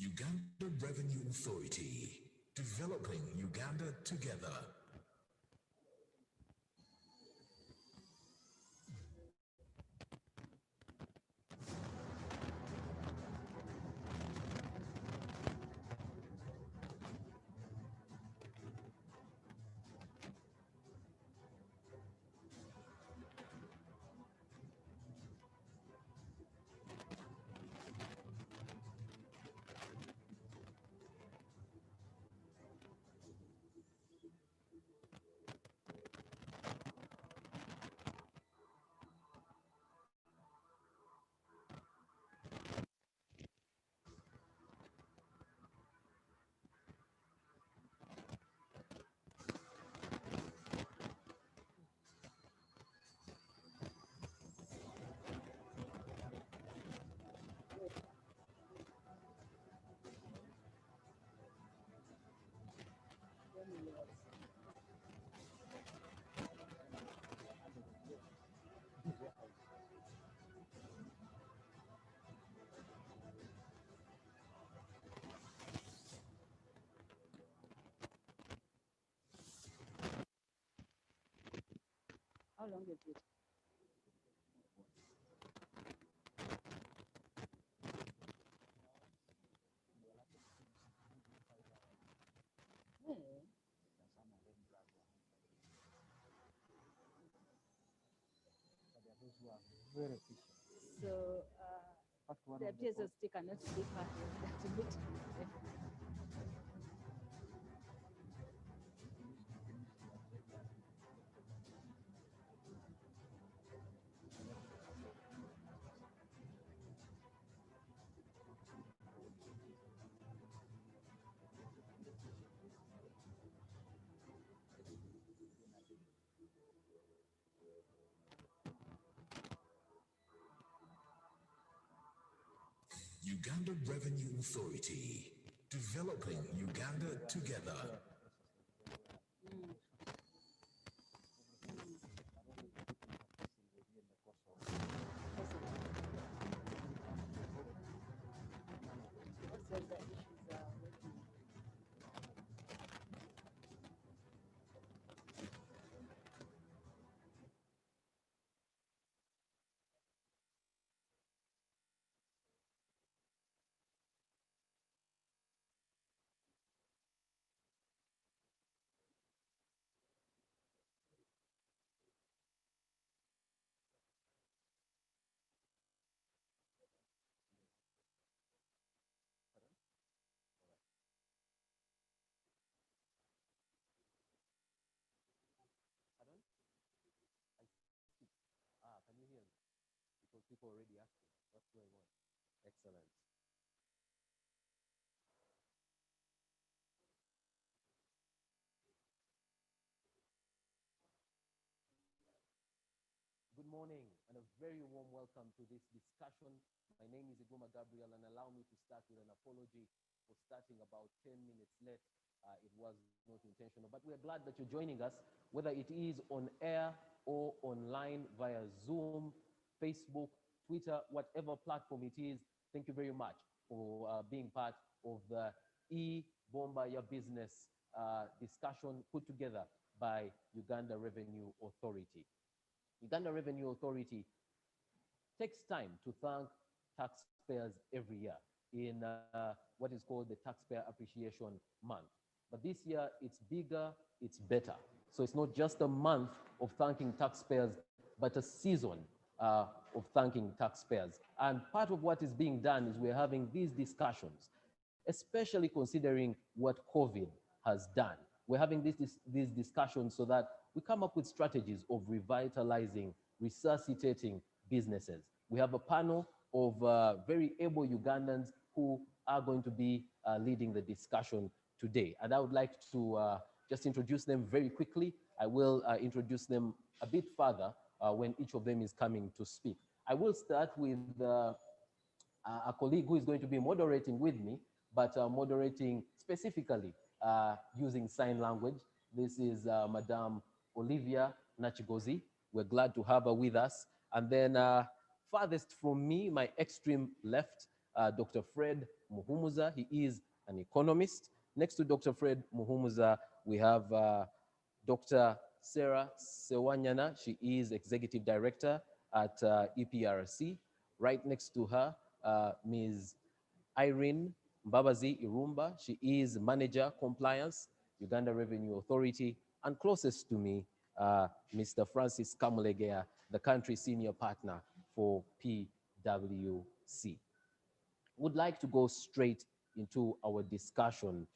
Uganda Revenue Authority, developing Uganda together. How long is it? Very efficient. So the PSST cannot be part of that meeting. Uganda Revenue Authority, developing Uganda together. What's the issues are working? Can you hear me? Because people already asking what's going on. Excellent. Good morning and a very warm welcome to this discussion. My name is E-Bomba Gabriel, and allow me to start with an apology for starting about 10 minutes late. It was not intentional, but we're glad that you're joining us, whether it is on air or online via Zoom, Facebook, Twitter, whatever platform it is. Thank you very much for being part of the E-Bomba Your Business discussion put together by Uganda Revenue Authority. Uganda Revenue Authority takes time to thank taxpayers every year in what is called the Taxpayer Appreciation Month. But this year, it's bigger, it's better. So it's not just a month of thanking taxpayers, but a season of thanking taxpayers. And part of what is being done is we're having these discussions, especially considering what COVID has done. We're having these discussions so that we come up with strategies of revitalizing, resuscitating businesses. We have a panel of very able Ugandans who are going to be leading the discussion today. And I would like to just introduce them very quickly. I will introduce them a bit further when each of them is coming to speak. I will start with a colleague who is going to be moderating with me, but moderating specifically using sign language. This is Madame Olivia Nachigozi. We're glad to have her with us. And then farthest from me, my extreme left, Dr. Fred Muhumuza. He is an economist. Next to Dr. Fred Muhumuza, we have Dr. Sarah Sewanyana. She is Executive Director at EPRC. Right next to her, Ms. Irene Mbabazi Irumba. She is Manager Compliance, Uganda Revenue Authority. And closest to me, Mr. Francis Camurega, the country senior partner for PwC. Would like to go straight into our discussion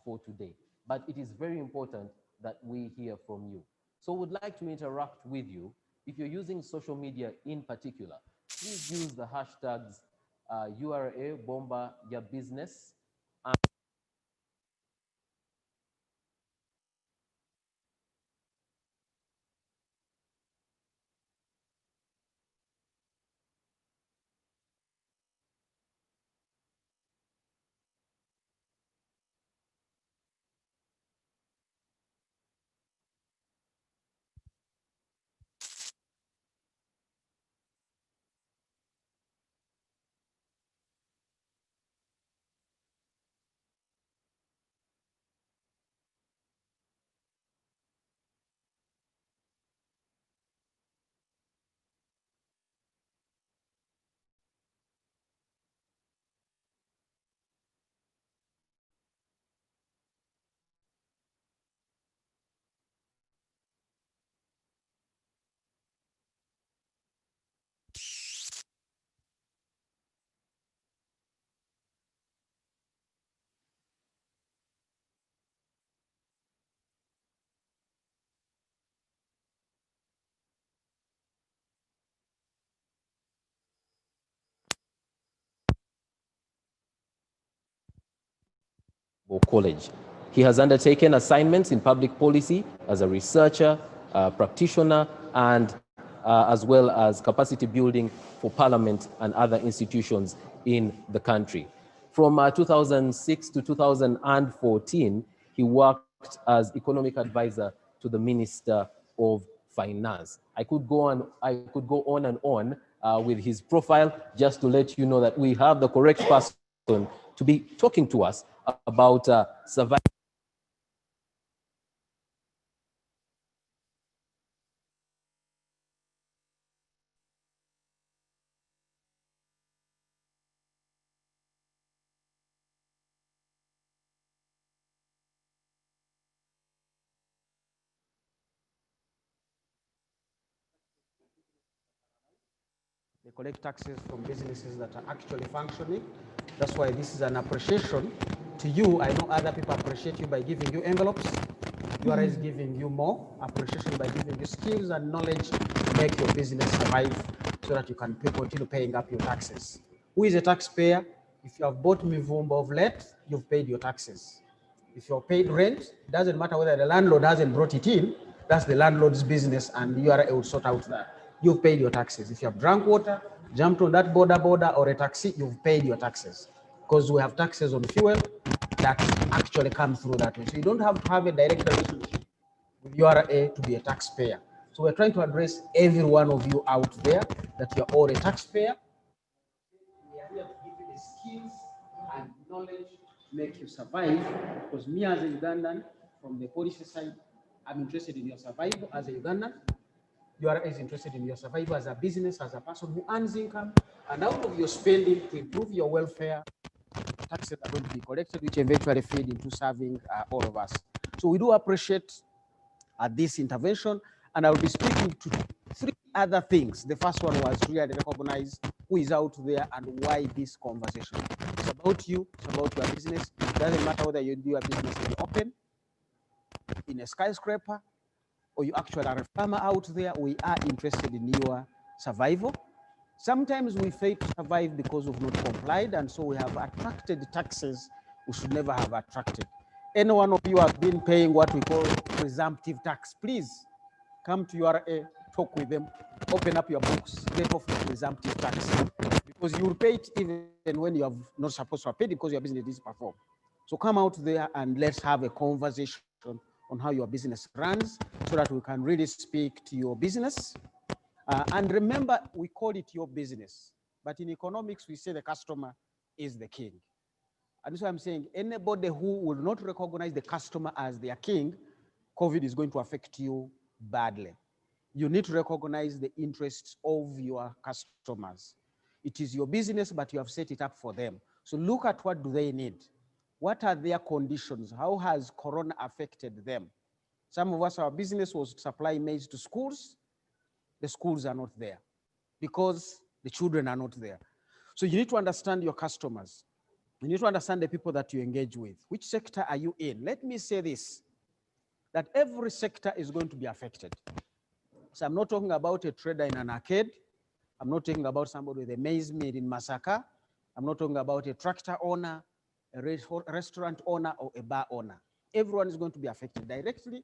for today, but it is very important that we hear from you. So would like to interact with you. If you're using social media in particular, please use the hashtags URA Bomba Ya Business and College. He has undertaken assignments in public policy as a researcher, practitioner, and as well as capacity building for Parliament and other institutions in the country. From 2006 to 2014, he worked as economic advisor to the Minister of Finance. I could go on and on with his profile, just to let you know that we have the correct person to be talking to us about surviving. They collect taxes from businesses that are actually functioning. That's why this is an appreciation to you. I know other people appreciate you by giving you envelopes. URA is giving you more appreciation by giving you skills and knowledge to make your business survive so that you can continue paying up your taxes. Who is a taxpayer? If you have bought Mivumba of late, you've paid your taxes. If you're paid rent, it doesn't matter whether the landlord hasn't brought it in, that's the landlord's business and URA will sort out that. You've paid your taxes. If you have drunk water, jumped on that border or a taxi, you've paid your taxes. Because we have taxes on fuel that actually come through that way. So you don't have to have a direct relationship with URA to be a taxpayer. So we're trying to address every one of you out there that you're all a taxpayer. We are here to give you the skills and knowledge to make you survive. Because me as a Ugandan, from the policy side, I'm interested in your survival as a Ugandan. URA is interested in your survival as a business, as a person who earns income, and out of your spending to improve your welfare, taxes are going to be collected, which eventually feed into serving all of us. So we do appreciate this intervention, and I will be speaking to three other things. The first one was really recognize who is out there and why this conversation. It's about you, it's about your business. It doesn't matter whether you do your business in the open, in a skyscraper, or you actually are a farmer out there. We are interested in your survival. Sometimes we fail to survive because we've not complied, and so we have attracted taxes we should never have attracted. Any one of you have been paying what we call presumptive tax, please come to URA, talk with them, open up your books, get off the presumptive tax, because you will pay it even when you have not supposed to have paid it because your business is performed. So come out there and let's have a conversation on how your business runs so that we can really speak to your business. And remember, we call it your business, but in economics, we say the customer is the king. And that's why I'm saying anybody who will not recognize the customer as their king, COVID is going to affect you badly. You need to recognize the interests of your customers. It is your business, but you have set it up for them. So look at what do they need. What are their conditions? How has Corona affected them? Some of us, our business was to supply maize to schools. The schools are not there because the children are not there. So you need to understand your customers. You need to understand the people that you engage with. Which sector are you in? Let me say this, that every sector is going to be affected. So I'm not talking about a trader in an arcade. I'm not talking about somebody with a maize mill in Masaka. I'm not talking about a tractor owner, a restaurant owner, or a bar owner. Everyone is going to be affected directly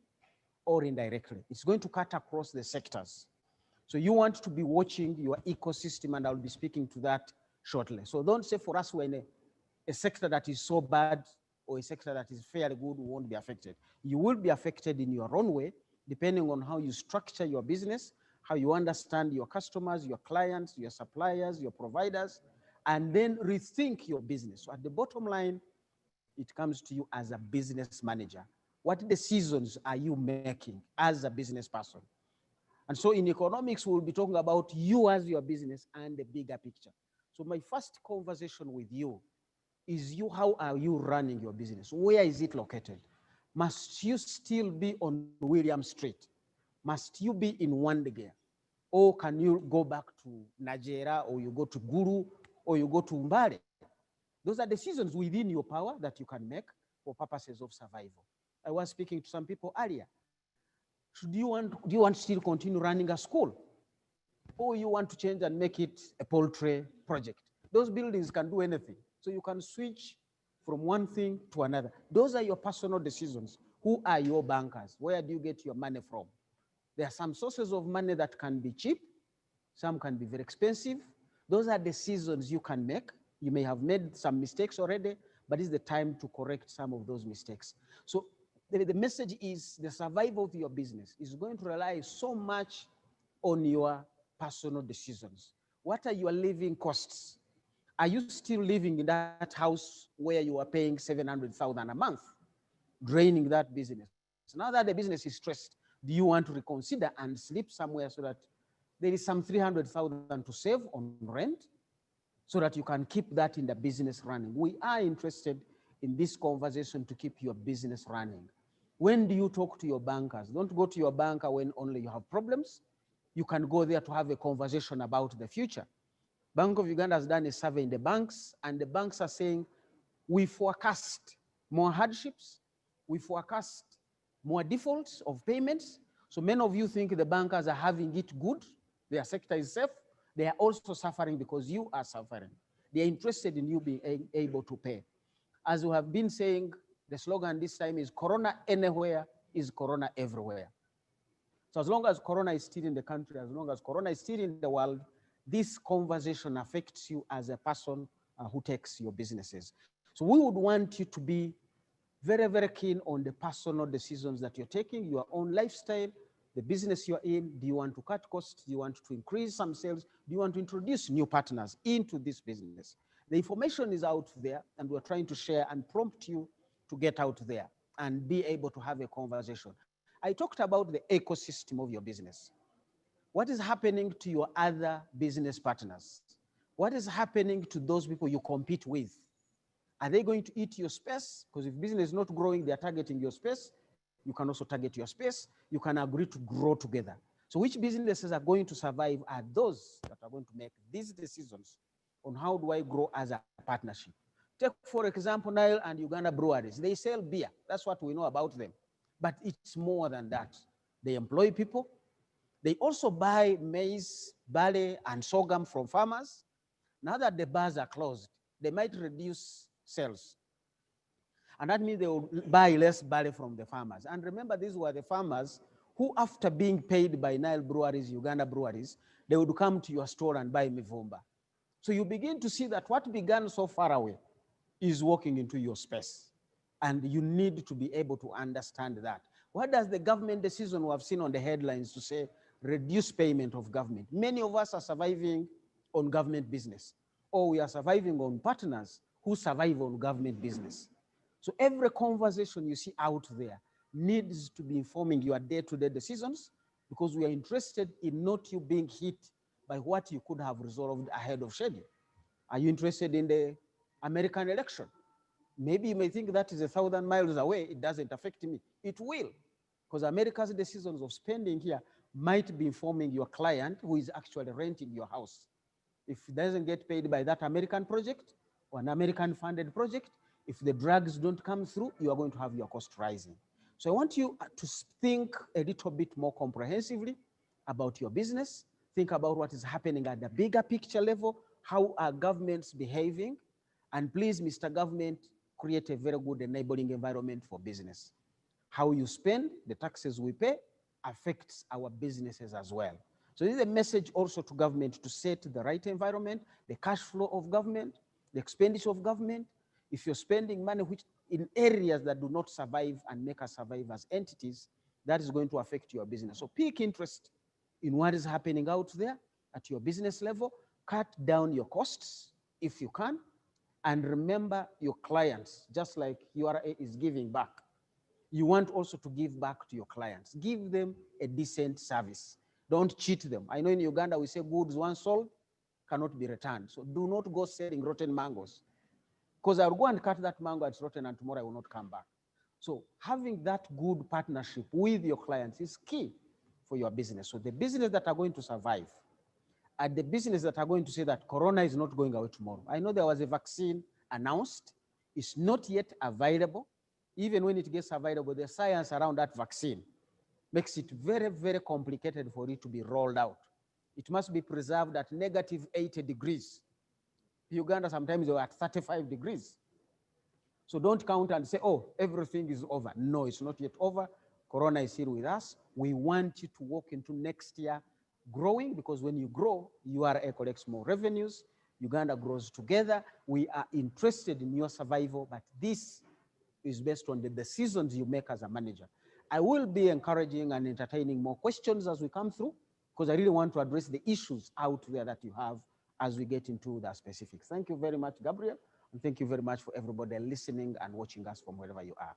or indirectly. It's going to cut across the sectors. So you want to be watching your ecosystem, and I'll be speaking to that shortly. So don't say for us we're in a sector that is so bad or a sector that is fairly good, we won't be affected. You will be affected in your own way, depending on how you structure your business, how you understand your customers, your clients, your suppliers, your providers, and then rethink your business. So at the bottom line, it comes to you as a business manager. What decisions are you making as a business person? And so in economics, we'll be talking about you as your business and the bigger picture. So my first conversation with you is how are you running your business? Where is it located? Must you still be on William Street? Must you be in Wandegea? Or can you go back to Nigeria, or you go to Guru, or you go to Mbale? Those are decisions within your power that you can make for purposes of survival. I was speaking to some people earlier. Do you want to still continue running a school? Or you want to change and make it a poultry project? Those buildings can do anything. So you can switch from one thing to another. Those are your personal decisions. Who are your bankers? Where do you get your money from? There are some sources of money that can be cheap. Some can be very expensive. Those are decisions you can make. You may have made some mistakes already, but it's the time to correct some of those mistakes. So the message is the survival of your business is going to rely so much on your personal decisions. What are your living costs? Are you still living in that house where you are paying 700,000 a month, draining that business? So now that the business is stressed, do you want to reconsider and sleep somewhere so that there is some 300,000 to save on rent so that you can keep that in the business running? We are interested in this conversation to keep your business running. When do you talk to your bankers? Don't go to your banker when only you have problems. You can go there to have a conversation about the future. Bank of Uganda has done a survey in the banks, and the banks are saying, we forecast more hardships, we forecast more defaults of payments. So many of you think the bankers are having it good, their sector is safe. They are also suffering because you are suffering. They are interested in you being able to pay. As we have been saying, the slogan this time is Corona anywhere is Corona everywhere. So as long as Corona is still in the country, as long as Corona is still in the world, this conversation affects you as a person who takes your businesses. So we would want you to be very, very keen on the personal decisions that you're taking, your own lifestyle, the business you're in. Do you want to cut costs? Do you want to increase some sales? Do you want to introduce new partners into this business? The information is out there, and we're trying to share and prompt you to get out there and be able to have a conversation. I talked about the ecosystem of your business. What is happening to your other business partners? What is happening to those people you compete with? Are they going to eat your space? Because if business is not growing, they're targeting your space. You can also target your space. You can agree to grow together. So which businesses are going to survive are those that are going to make these decisions on how do I grow as a partnership. Take, for example, Nile and Uganda breweries. They sell beer. That's what we know about them. But it's more than that. They employ people. They also buy maize, barley, and sorghum from farmers. Now that the bars are closed, they might reduce sales. And that means they will buy less barley from the farmers. And remember, these were the farmers who, after being paid by Nile breweries, Uganda breweries, they would come to your store and buy E-Bomba. So you begin to see that what began so far away is walking into your space. And you need to be able to understand that. What does the government decision we have seen on the headlines to say, reduce payment of government? Many of us are surviving on government business. or we are surviving on partners who survive on government business. So every conversation you see out there needs to be informing your day-to-day decisions, because we are interested in not you being hit by what you could have resolved ahead of schedule. Are you interested in the American election? Maybe you may think that is 1,000 miles away, it doesn't affect me. It will, because America's decisions of spending here might be informing your client who is actually renting your house. If it doesn't get paid by that American project or an American funded project, if the drugs don't come through, you are going to have your cost rising. So I want you to think a little bit more comprehensively about your business. Think about what is happening at the bigger picture level. How are governments behaving? And please, Mr. Government, create a very good enabling environment for business. How you spend the taxes we pay affects our businesses as well. So this is a message also to government to set the right environment, the cash flow of government, the expenditure of government. If you're spending money which in areas that do not survive and make us survive as entities, that is going to affect your business. So pick interest in what is happening out there at your business level, cut down your costs if you can, and remember your clients, just like URA is giving back. You want also to give back to your clients. Give them a decent service. Don't cheat them. I know in Uganda we say goods once sold cannot be returned. So do not go selling rotten mangoes, because I'll go and cut that mango, it's rotten, and tomorrow I will not come back. So having that good partnership with your clients is key for your business. So the business that are going to survive are the business that are going to say that Corona is not going away tomorrow. I know there was a vaccine announced. It's not yet available. Even when it gets available, the science around that vaccine makes it very, very complicated for it to be rolled out. It must be preserved at negative 80 degrees. Uganda sometimes they were at 35 degrees. So don't count and say, oh, everything is over. No, it's not yet over. Corona is here with us. We want you to walk into next year growing, because when you grow, URA collects more revenues. Uganda grows together. We are interested in your survival, but this is based on the decisions you make as a manager. I will be encouraging and entertaining more questions as we come through, because I really want to address the issues out there that you have as we get into the specifics. Thank you very much, Gabriel, and thank you very much for everybody listening and watching us from wherever you are.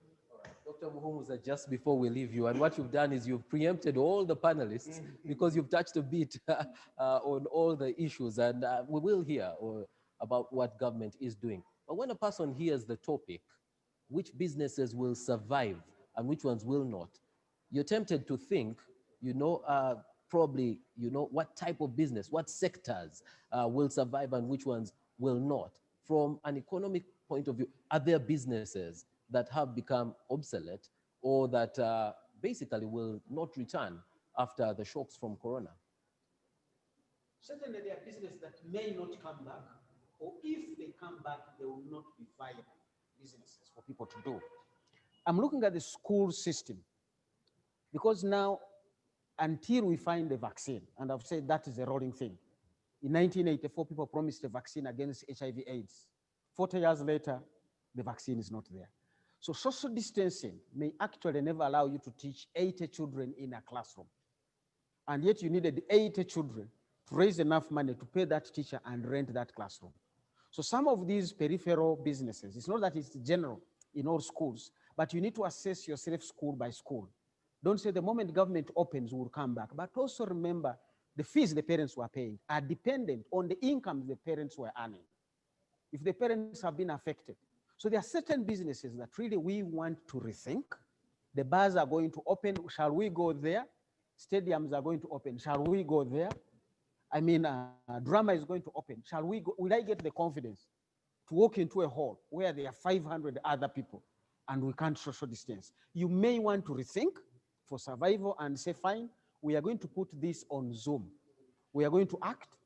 Dr. Muhumuza, just before we leave you, and what you've done is you've preempted all the panelists because you've touched a bit on all the issues, and we will hear about what government is doing. But when a person hears the topic, which businesses will survive and which ones will not, you're tempted to think, probably, what type of business, what sectors will survive and which ones will not. From an economic point of view, are there businesses that have become obsolete or that basically will not return after the shocks from Corona? Certainly there are businesses that may not come back, or if they come back, they will not be viable businesses for people to do. I'm looking at the school system, because now, until we find a vaccine, and I've said that is a rolling thing. In 1984, people promised a vaccine against HIV/AIDS. 40 years later, the vaccine is not there. So social distancing may actually never allow you to teach 80 children in a classroom. And yet you needed 80 children to raise enough money to pay that teacher and rent that classroom. So some of these peripheral businesses, it's not that it's general in all schools, but you need to assess yourself school by school. Don't say the moment government opens, we'll come back. But also remember, the fees the parents were paying are dependent on the income the parents were earning. If the parents have been affected. So there are certain businesses that really we want to rethink. The bars are going to open, shall we go there? Stadiums are going to open, shall we go there? I mean, drama is going to open, shall we go? Will I get the confidence to walk into a hall where there are 500 other people and we can't social distance? You may want to rethink for survival and say, fine, we are going to put this on Zoom. We are going to act,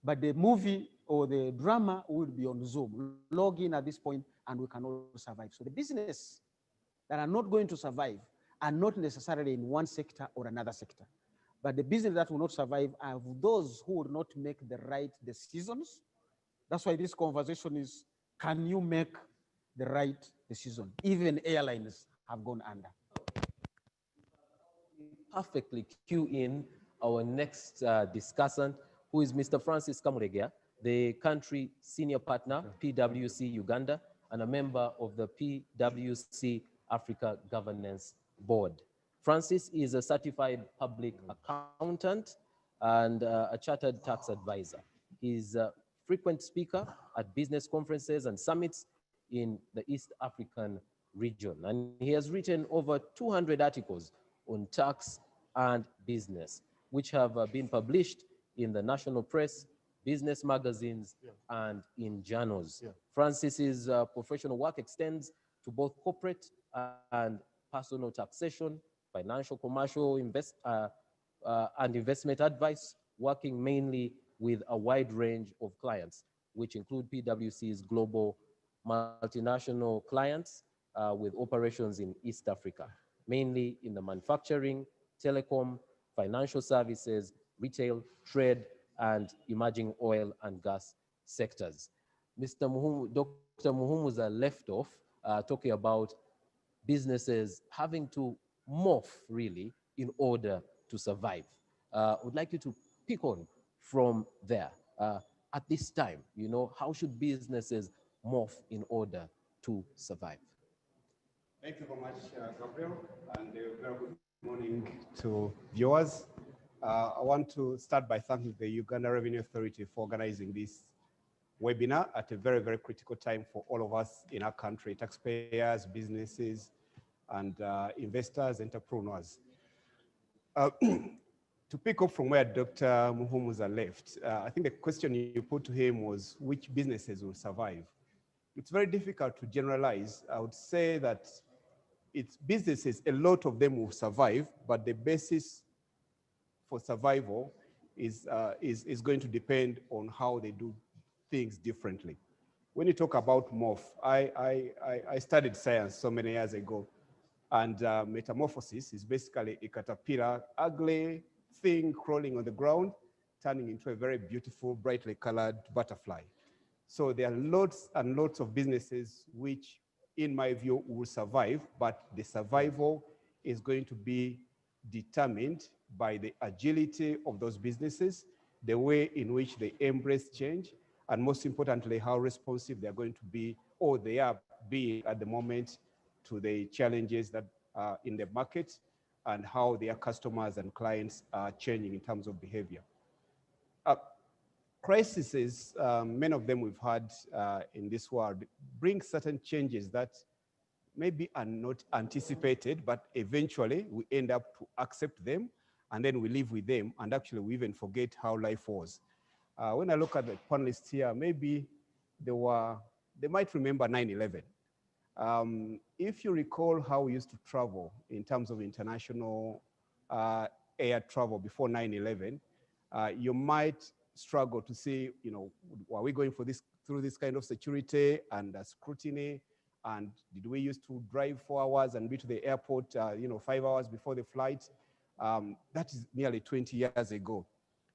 but the movie or the drama will be on Zoom. Log in at this point and we can all survive. So the business that are not going to survive are not necessarily in one sector or another sector. But the business that will not survive are those who will not make the right decisions. That's why this conversation is, can you make the right decision? Even airlines have gone under. Perfectly cue in our next discussant, who is Mr. Francis Camurega, the country senior partner, PwC Uganda, and a member of the PwC Africa Governance Board. Francis is a certified public accountant and a chartered tax advisor. He's a frequent speaker at business conferences and summits in the East African region. And he has written over 200 articles on tax and business, which have been published in the national press, business magazines, and in journals. Francis's professional work extends to both corporate and personal taxation, financial, commercial, and investment advice, working mainly with a wide range of clients, which include PwC's global multinational clients with operations in East Africa, mainly in the manufacturing, telecom, financial services, retail, trade, and emerging oil and gas sectors. Dr. Muhumuza left off talking about businesses having to morph really in order to survive. I would like you to pick on from there. At this time, you know, how should businesses morph in order to survive? Thank you very much, Gabriel, and a very good morning to viewers. I want to start by thanking the Uganda Revenue Authority for organizing this webinar at a very, very critical time for all of us in our country, taxpayers, businesses, and investors, entrepreneurs. To pick up from where Dr. Muhumuza left, I think the question you put to him was which businesses will survive. It's very difficult to generalize. I would say that it's businesses, a lot of them will survive, but the basis for survival is going to depend on how they do things differently. When you talk about morph, I studied science so many years ago, and metamorphosis is basically a caterpillar, ugly thing crawling on the ground, turning into a very beautiful, brightly colored butterfly. So there are lots and lots of businesses which, in my view, will survive, but the survival is going to be determined by the agility of those businesses, the way in which they embrace change, and most importantly, how responsive they're going to be, or they are being at the moment, to the challenges that are in the market and how their customers and clients are changing in terms of behavior. Crises, many of them we've had in this world, bring certain changes that maybe are not anticipated, but eventually we end up to accept them, and then we live with them, and actually we even forget how life was. When I look at the panelists here, maybe they might remember 9/11. If you recall how we used to travel in terms of international air travel before 9/11, you might struggle to see, you know, are we going through this kind of security and scrutiny? And did we used to drive 4 hours and be to the airport, 5 hours before the flight? That is nearly 20 years ago.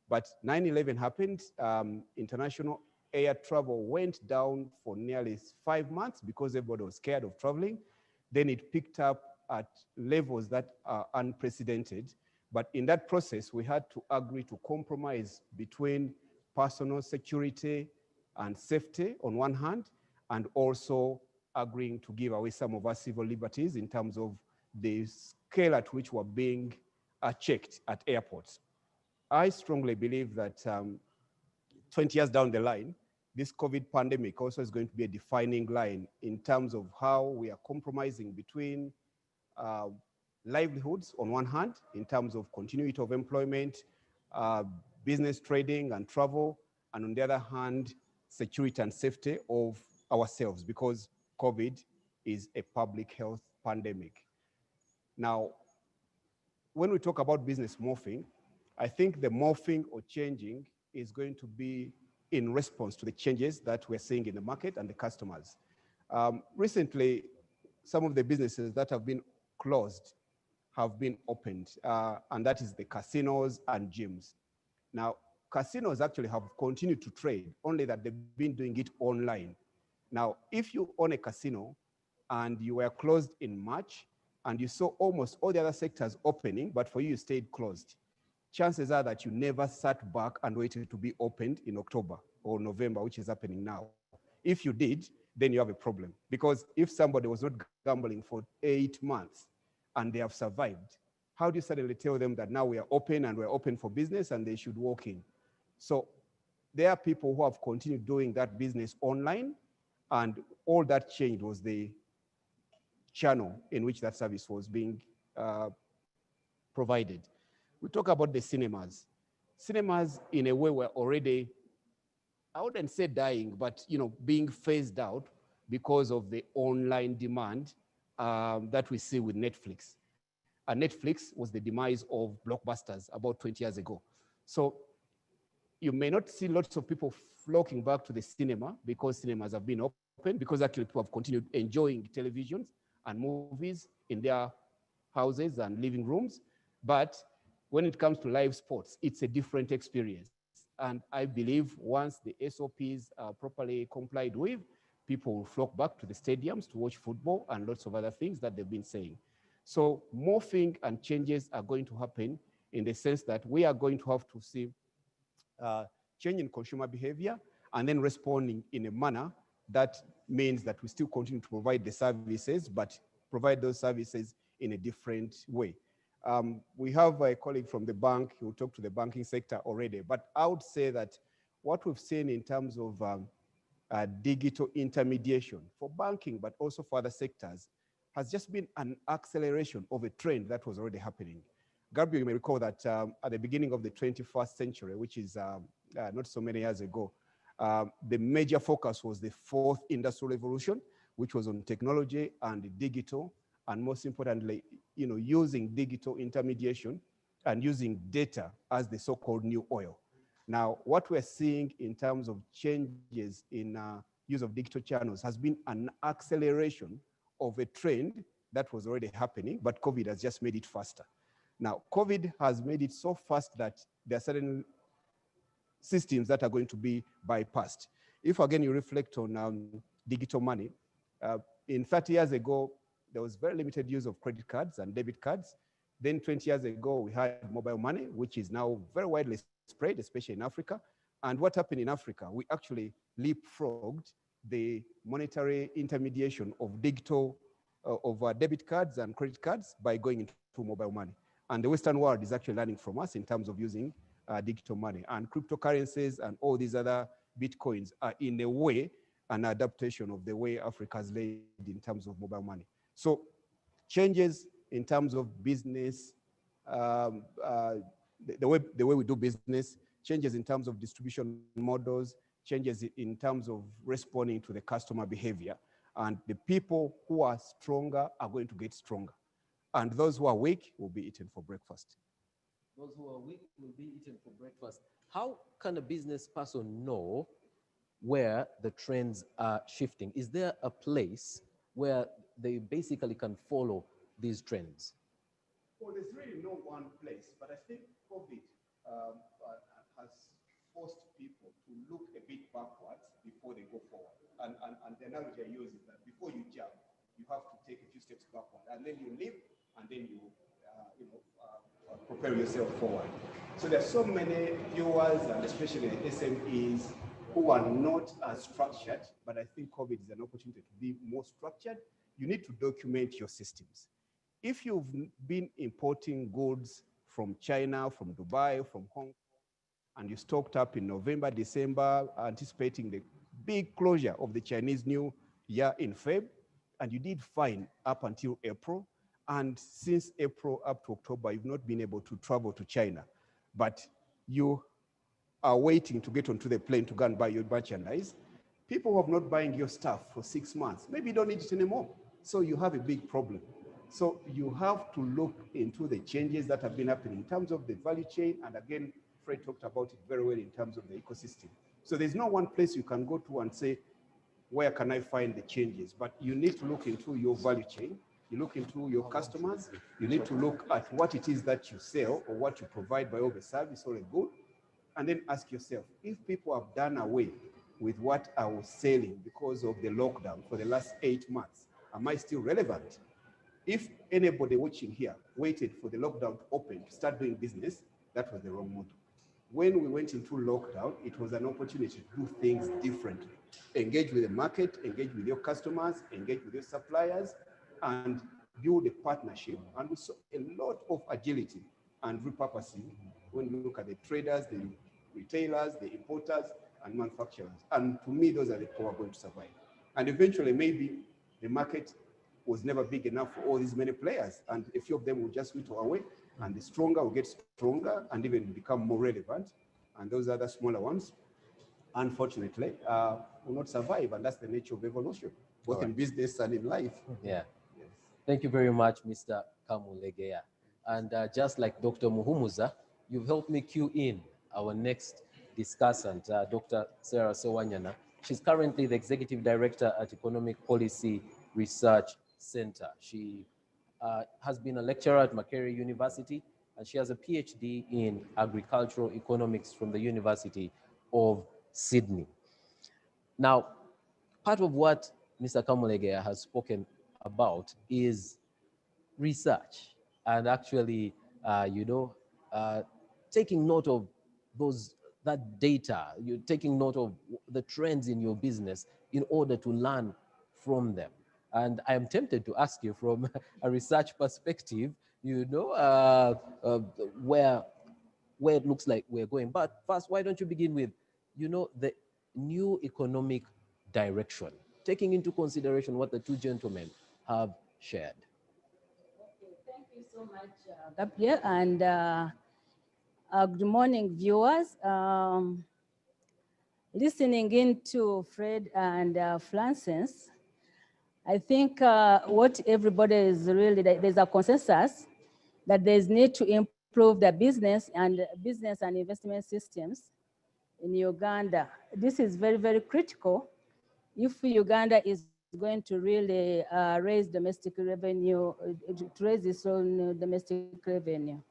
But 9/11 happened. International air travel went down for nearly 5 months because everybody was scared of traveling. Then it picked up at levels that are unprecedented. But in that process, we had to agree to compromise between personal security and safety on one hand, and also agreeing to give away some of our civil liberties in terms of the scale at which we're being checked at airports. I strongly believe that 20 years down the line, this COVID pandemic also is going to be a defining line in terms of how we are compromising between livelihoods on one hand, in terms of continuity of employment, business, trading, and travel, and on the other hand, security and safety of ourselves, because COVID is a public health pandemic. Now, when we talk about business morphing, I think the morphing or changing is going to be in response to the changes that we're seeing in the market and the customers. Recently, some of the businesses that have been closed have been opened, and that is the casinos and gyms. Now, casinos actually have continued to trade, only that they've been doing it online. Now, if you own a casino and you were closed in March and you saw almost all the other sectors opening, but for you, you stayed closed, chances are that you never sat back and waited to be opened in October or November, which is happening now. If you did, then you have a problem. Because if somebody was not gambling for 8 months and they have survived, how do you suddenly tell them that now we are open and we're open for business and they should walk in? So there are people who have continued doing that business online, and all that changed was the channel in which that service was being provided. We talk about the cinemas. Cinemas, in a way, were already, I wouldn't say dying, but being phased out because of the online demand that we see with Netflix. And Netflix was the demise of blockbusters about 20 years ago. So you may not see lots of people flocking back to the cinema because cinemas have been open, because actually people have continued enjoying televisions and movies in their houses and living rooms. But when it comes to live sports, it's a different experience. And I believe once the SOPs are properly complied with, people will flock back to the stadiums to watch football and lots of other things that they've been saying. So morphing and changes are going to happen in the sense that we are going to have to see change in consumer behavior and then responding in a manner that means that we still continue to provide the services, but provide those services in a different way. We have a colleague from the bank who talked to the banking sector already, but I would say that what we've seen in terms of digital intermediation for banking, but also for other sectors, has just been an acceleration of a trend that was already happening. Gabriel, you may recall that at the beginning of the 21st century, which is not so many years ago, the major focus was the fourth industrial revolution, which was on technology and digital, and most importantly, using digital intermediation and using data as the so-called new oil. Now, what we're seeing in terms of changes in use of digital channels has been an acceleration of a trend that was already happening, but COVID has just made it faster. Now, COVID has made it so fast that there are certain systems that are going to be bypassed. If again you reflect on digital money, in 30 years ago, there was very limited use of credit cards and debit cards. Then 20 years ago, we had mobile money, which is now very widely spread, especially in Africa. And what happened in Africa, we actually leapfrogged the monetary intermediation of digital, of debit cards and credit cards by going into mobile money. And the Western world is actually learning from us in terms of using digital money. And cryptocurrencies and all these other Bitcoins are in a way an adaptation of the way Africa has led in terms of mobile money. So changes in terms of business, the way we do business, changes in terms of distribution models, changes in terms of responding to the customer behavior. And the people who are stronger are going to get stronger. And those who are weak will be eaten for breakfast. Those who are weak will be eaten for breakfast. How can a business person know where the trends are shifting? Is there a place where they basically can follow these trends? Well, there's really no one place, but I think COVID has forced people to look a bit backwards before they go forward. And the analogy I use is that before you jump, you have to take a few steps backward, and then you leap, and then you propel yourself forward. So there are so many viewers, and especially the SMEs, who are not as structured, but I think COVID is an opportunity to be more structured. You need to document your systems. If you've been importing goods from China, from Dubai, from Hong Kong, and you stocked up in November, December, anticipating the big closure of the Chinese New Year in February, and you did fine up until April, and since April up to October, you've not been able to travel to China, but you are waiting to get onto the plane to go and buy your merchandise. People who have not buying your stuff for 6 months, maybe you don't need it anymore. So you have a big problem. So you have to look into the changes that have been happening in terms of the value chain. And again, Fred talked about it very well in terms of the ecosystem. So there's no one place you can go to and say, where can I find the changes? But you need to look into your value chain. You look into your customers. You need to look at what it is that you sell or what you provide by all the service or a good. And then ask yourself, if people have done away with what I was selling because of the lockdown for the last 8 months, am I still relevant? If anybody watching here waited for the lockdown to open to start doing business, That was the wrong model. When we went into lockdown, it was an opportunity to do things differently. Engage with the market, engage with your customers, engage with your suppliers, and build a partnership. And we saw a lot of agility and repurposing when we look at the traders, the retailers, the importers, and manufacturers. And to me, those are the who are going to survive. And eventually, maybe the market was never big enough for all these many players, and a few of them will just whittle away, and the stronger will get stronger and even become more relevant. And those other smaller ones, unfortunately, will not survive, and that's the nature of evolution, both in business and in life. Yeah. Yes. Thank you very much, Mr. Camurega. And just like Dr. Muhumuza, you've helped me cue in our next discussant, Dr. Sarah Sewanyana. She's currently the Executive Director at Economic Policy Research Center. She has been a lecturer at Makerere University, and she has a PhD in agricultural economics from the University of Sydney. Now, part of what Mr. Camurega has spoken about is research and actually, taking note of that data, you're taking note of the trends in your business in order to learn from them. And I am tempted to ask you from a research perspective, where it looks like we're going. But first, why don't you begin with, the new economic direction, taking into consideration what the two gentlemen have shared. Okay, thank you so much, Gabriel, and good morning, viewers. Listening into Fred and Francis, I think what everybody is really, there's a consensus that there's need to improve the business and investment systems in Uganda. This is very, very critical if Uganda is going to really raise domestic revenue, to raise its own domestic revenue.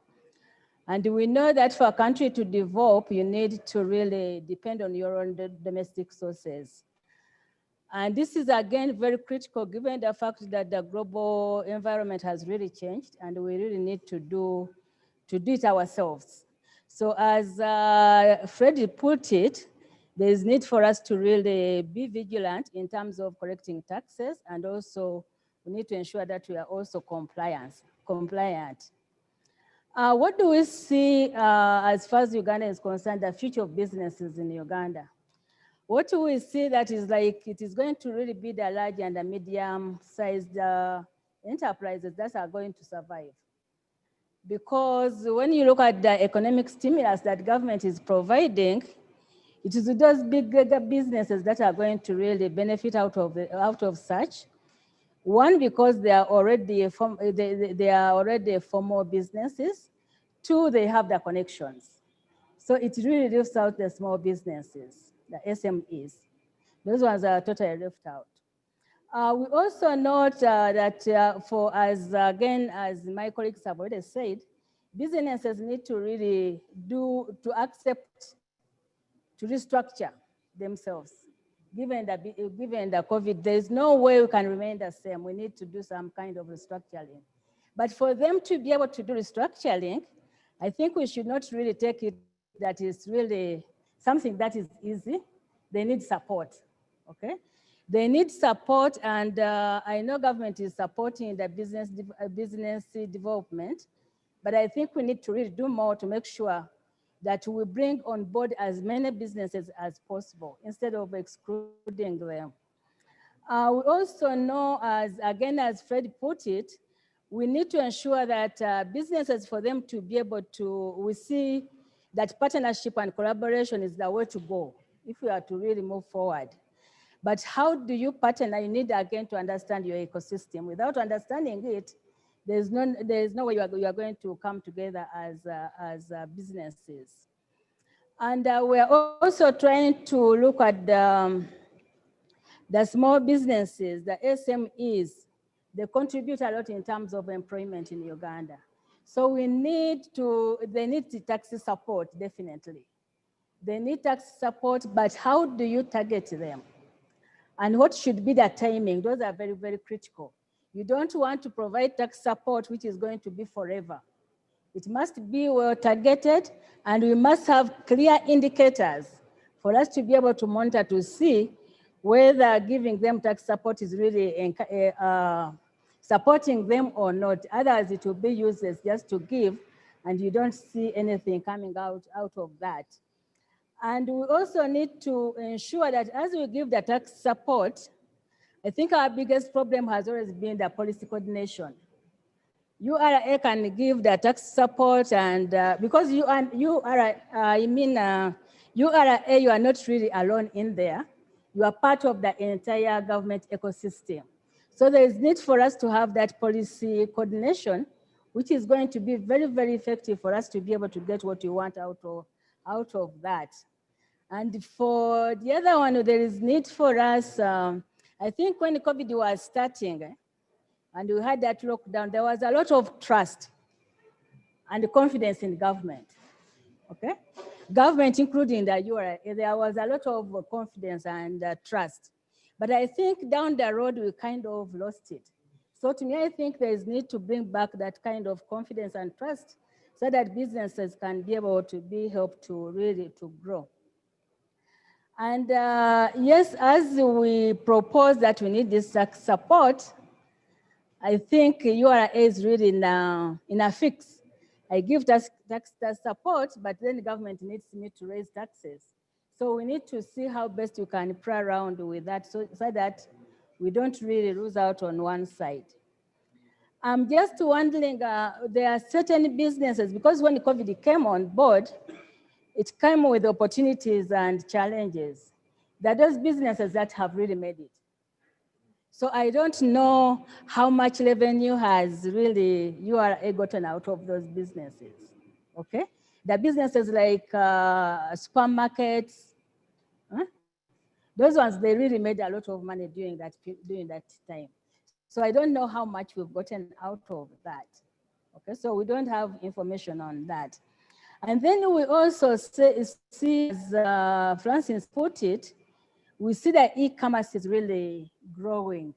And we know that for a country to develop, you need to really depend on your own domestic sources. And this is, again, very critical given the fact that the global environment has really changed and we really need to do it ourselves. So as Freddie put it, there is need for us to really be vigilant in terms of collecting taxes, and also we need to ensure that we are also compliant. What do we see as far as Uganda is concerned, the future of businesses in Uganda? What do we see that is like, it is going to really be the large and the medium-sized enterprises that are going to survive. Because when you look at the economic stimulus that government is providing, it is those bigger businesses that are going to really benefit out of such. One, because they are already formal businesses. Two, they have the connections. So it really leaves out the small businesses, the SMEs. Those ones are totally left out. We also note that as my colleagues have already said, businesses need to really accept to restructure themselves. Given the COVID, there's no way we can remain the same. We need to do some kind of restructuring. But for them to be able to do restructuring, I think we should not really take it that is really something that is easy. They need support, okay? They need support, and I know government is supporting the business development, but I think we need to really do more to make sure that we bring on board as many businesses as possible instead of excluding them. We also know, as Fred put it, we need to ensure that businesses, for them to be able to, we see that partnership and collaboration is the way to go if we are to really move forward. But how do you partner? You need, again, to understand your ecosystem. Without understanding it, there's no way you are going to come together as businesses. And we're also trying to look at the small businesses, the SMEs. They contribute a lot in terms of employment in Uganda. So they need the tax support, definitely. They need tax support, but how do you target them? And what should be the timing? Those are very, very critical. You don't want to provide tax support, which is going to be forever. It must be well targeted, and we must have clear indicators for us to be able to monitor to see whether giving them tax support is really supporting them or not. Otherwise, it will be useless just to give, and you don't see anything coming out of that. And we also need to ensure that as we give the tax support, I think our biggest problem has always been the policy coordination. URA can give the tax support, and because URA, you are not really alone in there. You are part of the entire government ecosystem. So there is need for us to have that policy coordination, which is going to be very, very effective for us to be able to get what we want out of that. And for the other one, there is need for us, I think when COVID was starting, and we had that lockdown, there was a lot of trust and confidence in government, okay? Government, including the URA, there was a lot of confidence and trust. But I think down the road, we kind of lost it. So to me, I think there is need to bring back that kind of confidence and trust so that businesses can be able to be helped to really to grow. And yes, as we propose that we need this tax support, I think URA is really in a fix. I give tax support, but then the government needs me to raise taxes. So we need to see how best you can play around with that so that we don't really lose out on one side. I'm just wondering, there are certain businesses, because when COVID came on board, it came with opportunities and challenges. There are those businesses that have really made it. So I don't know how much revenue has really URA gotten out of those businesses, okay? The businesses like supermarkets, those ones, they really made a lot of money during that time. So I don't know how much we've gotten out of that, okay? So we don't have information on that. And then we also see as Francis put it, we see that e-commerce is really growing.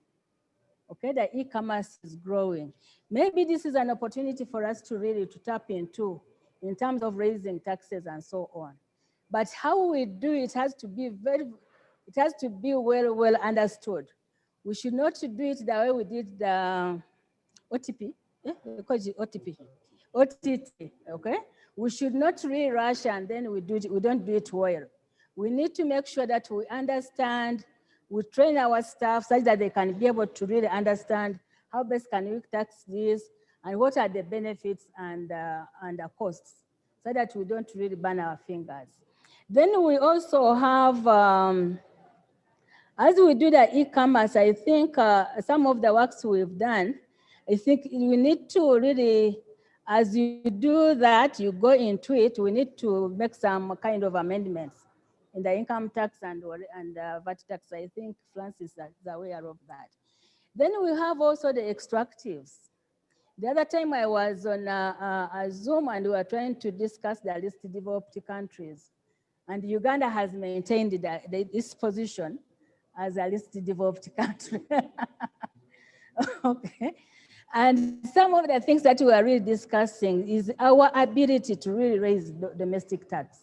Okay, the e-commerce is growing. Maybe this is an opportunity for us to really to tap into in terms of raising taxes and so on. But how we do it has to be well understood. We should not do it the way we did the OTP, OTT, okay? We should not really rush and then we don't do it well. We need to make sure that we understand, we train our staff such that they can be able to really understand how best can we tax this and what are the benefits and the costs so that we don't really burn our fingers. Then we also have, as we do the e-commerce, I think some of the works we've done, I think we need to really, as you do that, you go into it, we need to make some kind of amendments in the income tax and VAT tax. I think Francis is aware of that. Then we have also the extractives. The other time I was on a Zoom and we were trying to discuss the least developed countries. And Uganda has maintained this position as a least developed country. Okay. And some of the things that we are really discussing is our ability to really raise domestic tax,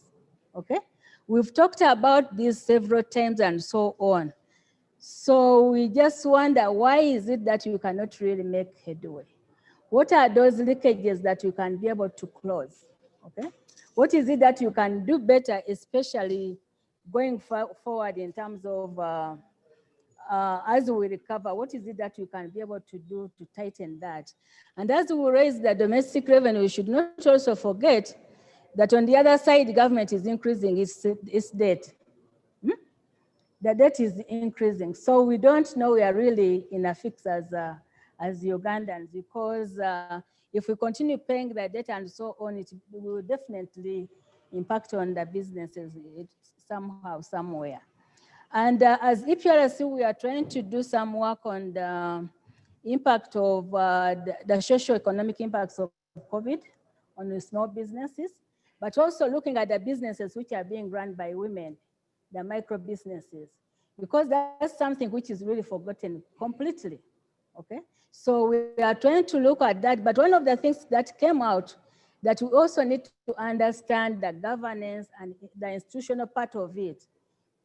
okay? We've talked about this several times and so on. So we just wonder, why is it that you cannot really make headway? What are those leakages that you can be able to close, okay? What is it that you can do better, especially going forward in terms of as we recover, what is it that you can be able to do to tighten that? And as we raise the domestic revenue, we should not also forget that on the other side, the government is increasing its debt. The debt is increasing. So we don't know we are really in a fix as Ugandans, because if we continue paying the debt and so on, it will definitely impact on the businesses somehow, somewhere. And as EPRC, we are trying to do some work on the impact of the socio-economic impacts of COVID on the small businesses, but also looking at the businesses which are being run by women, the micro businesses, because that's something which is really forgotten completely, okay? So we are trying to look at that, but one of the things that came out, that we also need to understand the governance and the institutional part of it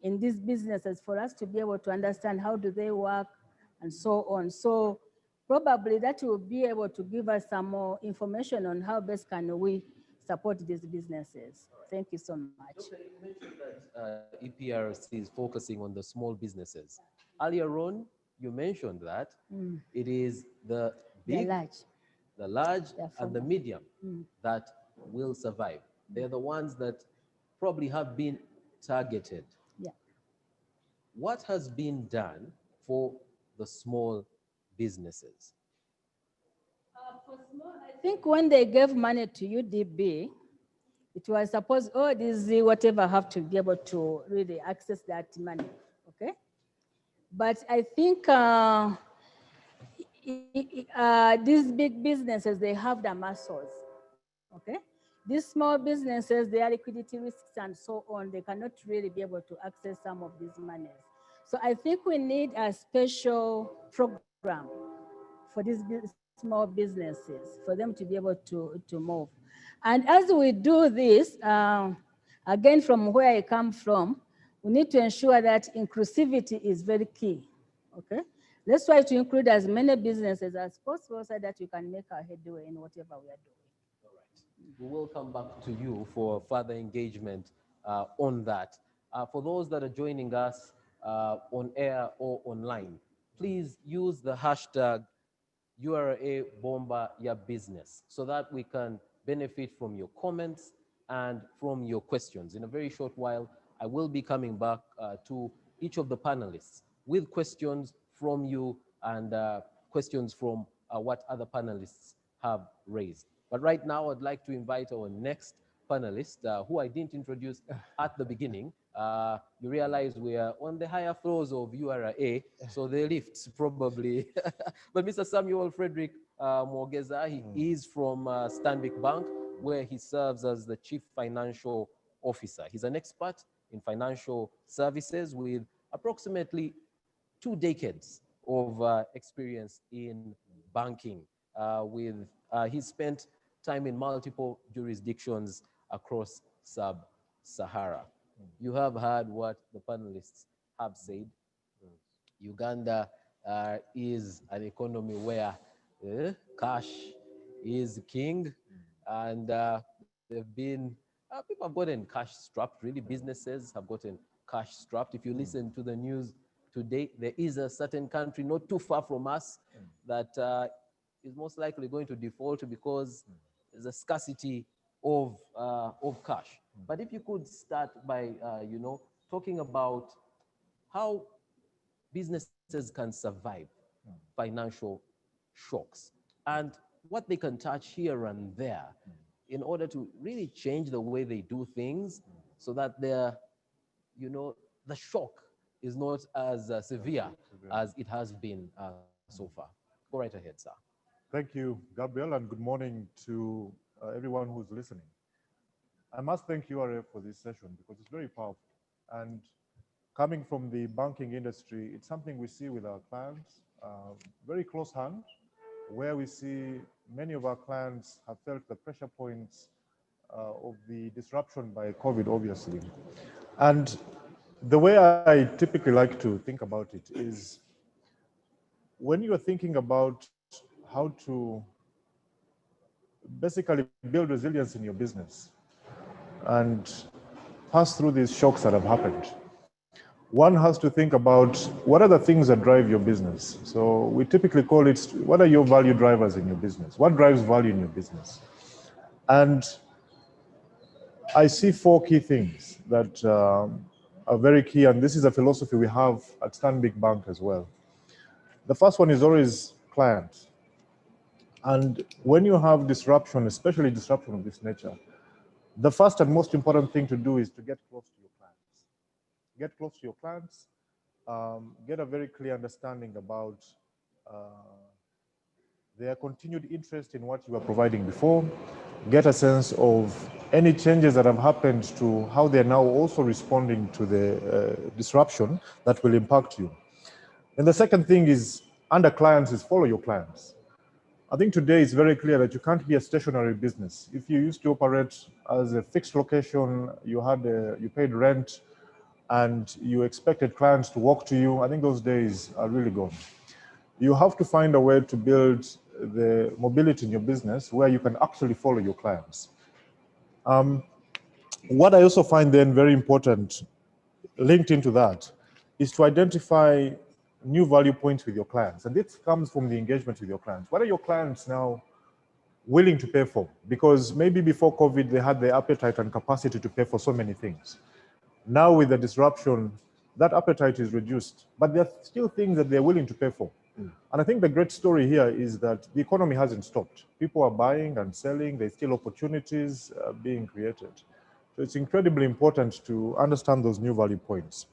in these businesses for us to be able to understand how do they work and so on. So probably that will be able to give us some more information on how best can we support these businesses. Thank you so much. Doctor, you mentioned that EPRC is focusing on the small businesses. Earlier on, you mentioned that it is the They're big, large. the large, They're and the medium that will survive. They're the ones that probably have been targeted. Yeah. What has been done for the small businesses? For small, I think when they gave money to UDB, it was supposed, oh, this is whatever have to be able to really access that money, okay? But I think these big businesses, they have the muscles, okay? These small businesses, their liquidity risks and so on, they cannot really be able to access some of these monies. So I think we need a special program for these small businesses, for them to be able to move. And as we do this, again, from where I come from, we need to ensure that inclusivity is very key, okay? Let's try to include as many businesses as possible so that we can make our headway in whatever we are doing. All right. We will come back to you for further engagement on that. For those that are joining us on air or online, please use the hashtag #URA ya business so that we can benefit from your comments and from your questions. In a very short while, I will be coming back to each of the panelists with questions from you and questions from what other panelists have raised. But right now, I'd like to invite our next panelist, who I didn't introduce at the beginning. You realize we are on the higher floors of URA, so the lifts probably. But Mr. Samuel Frederick Mwogeza, he is from Stanbic Bank, where he serves as the Chief Financial Officer. He's an expert in financial services with approximately 2 decades of experience in banking. He spent time in multiple jurisdictions across Sub-Sahara. You have heard what the panelists have said. Uganda is an economy where cash is king, and they've been, people have gotten cash strapped, really. Businesses have gotten cash strapped. If you listen to the news today, there is a certain country not too far from us that is most likely going to default because there's a scarcity of cash. But if you could start by, talking about how businesses can survive financial shocks and what they can touch here and there in order to really change the way they do things so that they're, the shock is not as severe as it has been so far. Go right ahead, sir. Thank you, Gabriel, and good morning to everyone who's listening. I must thank URA for this session because it's very powerful. And coming from the banking industry, it's something we see with our clients, very close hand, where we see many of our clients have felt the pressure points of the disruption by COVID, obviously. And the way I typically like to think about it is when you are thinking about how to basically build resilience in your business and pass through these shocks that have happened, one has to think about what are the things that drive your business. So we typically call it, what are your value drivers in your business? What drives value in your business? And I see 4 key things that are very key, and this is a philosophy we have at Stanbic Bank as well. The first one is always client. And when you have disruption, especially disruption of this nature, the first and most important thing to do is to get close to your clients. Get close to your clients, get a very clear understanding about their continued interest in what you were providing before, get a sense of any changes that have happened to how they're now also responding to the disruption that will impact you. And the second thing is, under clients, is follow your clients. I think today it's very clear that you can't be a stationary business. If you used to operate as a fixed location, you paid rent, and you expected clients to walk to you, I think those days are really gone. You have to find a way to build the mobility in your business where you can actually follow your clients. What I also find then very important, linked into that, is to identify new value points with your clients. And this comes from the engagement with your clients. What are your clients now willing to pay for? Because maybe before COVID, they had the appetite and capacity to pay for so many things. Now with the disruption, that appetite is reduced, but there are still things that they're willing to pay for. And I think the great story here is that the economy hasn't stopped. People are buying and selling. There's still opportunities being created. So it's incredibly important to understand those new value points.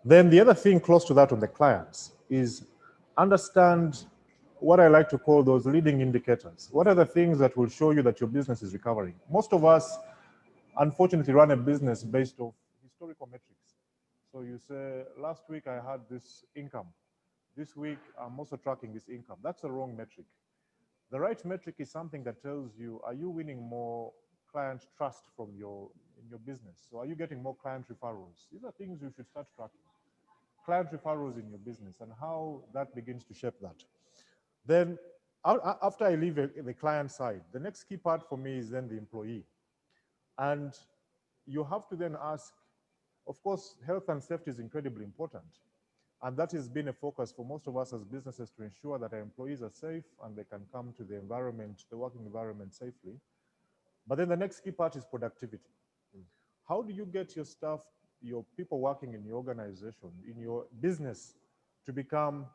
Then the other thing close to that on the clients is understand what I like to call those leading indicators. What are the things that will show you that your business is recovering? Most of us, unfortunately, run a business based off historical metrics. So you say, last week I had this income. This week I'm also tracking this income. That's a wrong metric. The right metric is something that tells you, are you winning more client trust from in your business? So are you getting more client referrals? These are things you should start tracking. Client referrals in your business and how that begins to shape that. Then after I leave the client side, the next key part for me is then the employee. And you have to then ask, of course, health and safety is incredibly important. And that has been a focus for most of us as businesses to ensure that our employees are safe and they can come to the environment, the working environment safely. But then the next key part is productivity. How do you get your staff, your people working in your organization, in your business, to become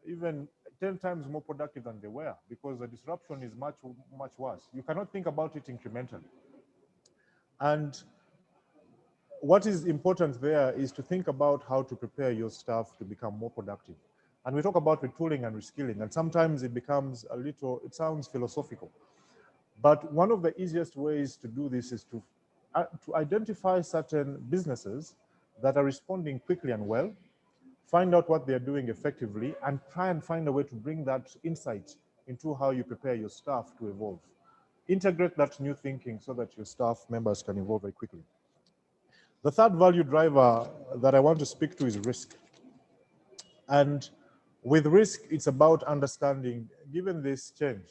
even 10 times more productive than they were? Because the disruption is much, much worse. You cannot think about it incrementally. And what is important there is to think about how to prepare your staff to become more productive. And we talk about retooling and reskilling, and sometimes it becomes it sounds philosophical. But one of the easiest ways to do this is to identify certain businesses that are responding quickly and well, find out what they're doing effectively, and try and find a way to bring that insight into how you prepare your staff to evolve. Integrate that new thinking so that your staff members can evolve very quickly. The third value driver that I want to speak to is risk. And with risk, it's about understanding, given this change,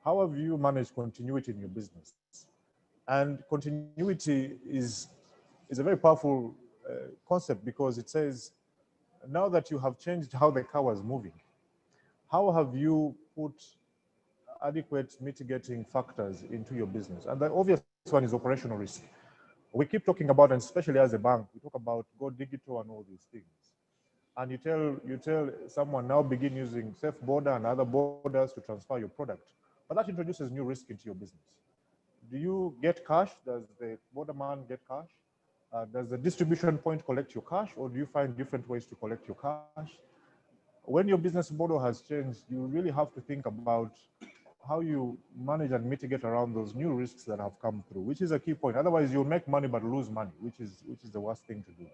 how have you managed continuity in your business? And continuity is a very powerful concept because it says, now that you have changed how the car was moving, how have you put adequate mitigating factors into your business? And the obvious one is operational risk. We keep talking about, and especially as a bank, we talk about go digital and all these things. And you tell someone now begin using safe border and other borders to transfer your product. But that introduces new risk into your business. Do you get cash? Does the borderman get cash? Does the distribution point collect your cash, or do you find different ways to collect your cash? When your business model has changed, you really have to think about how you manage and mitigate around those new risks that have come through, which is a key point. Otherwise, you'll make money but lose money, which is the worst thing to do.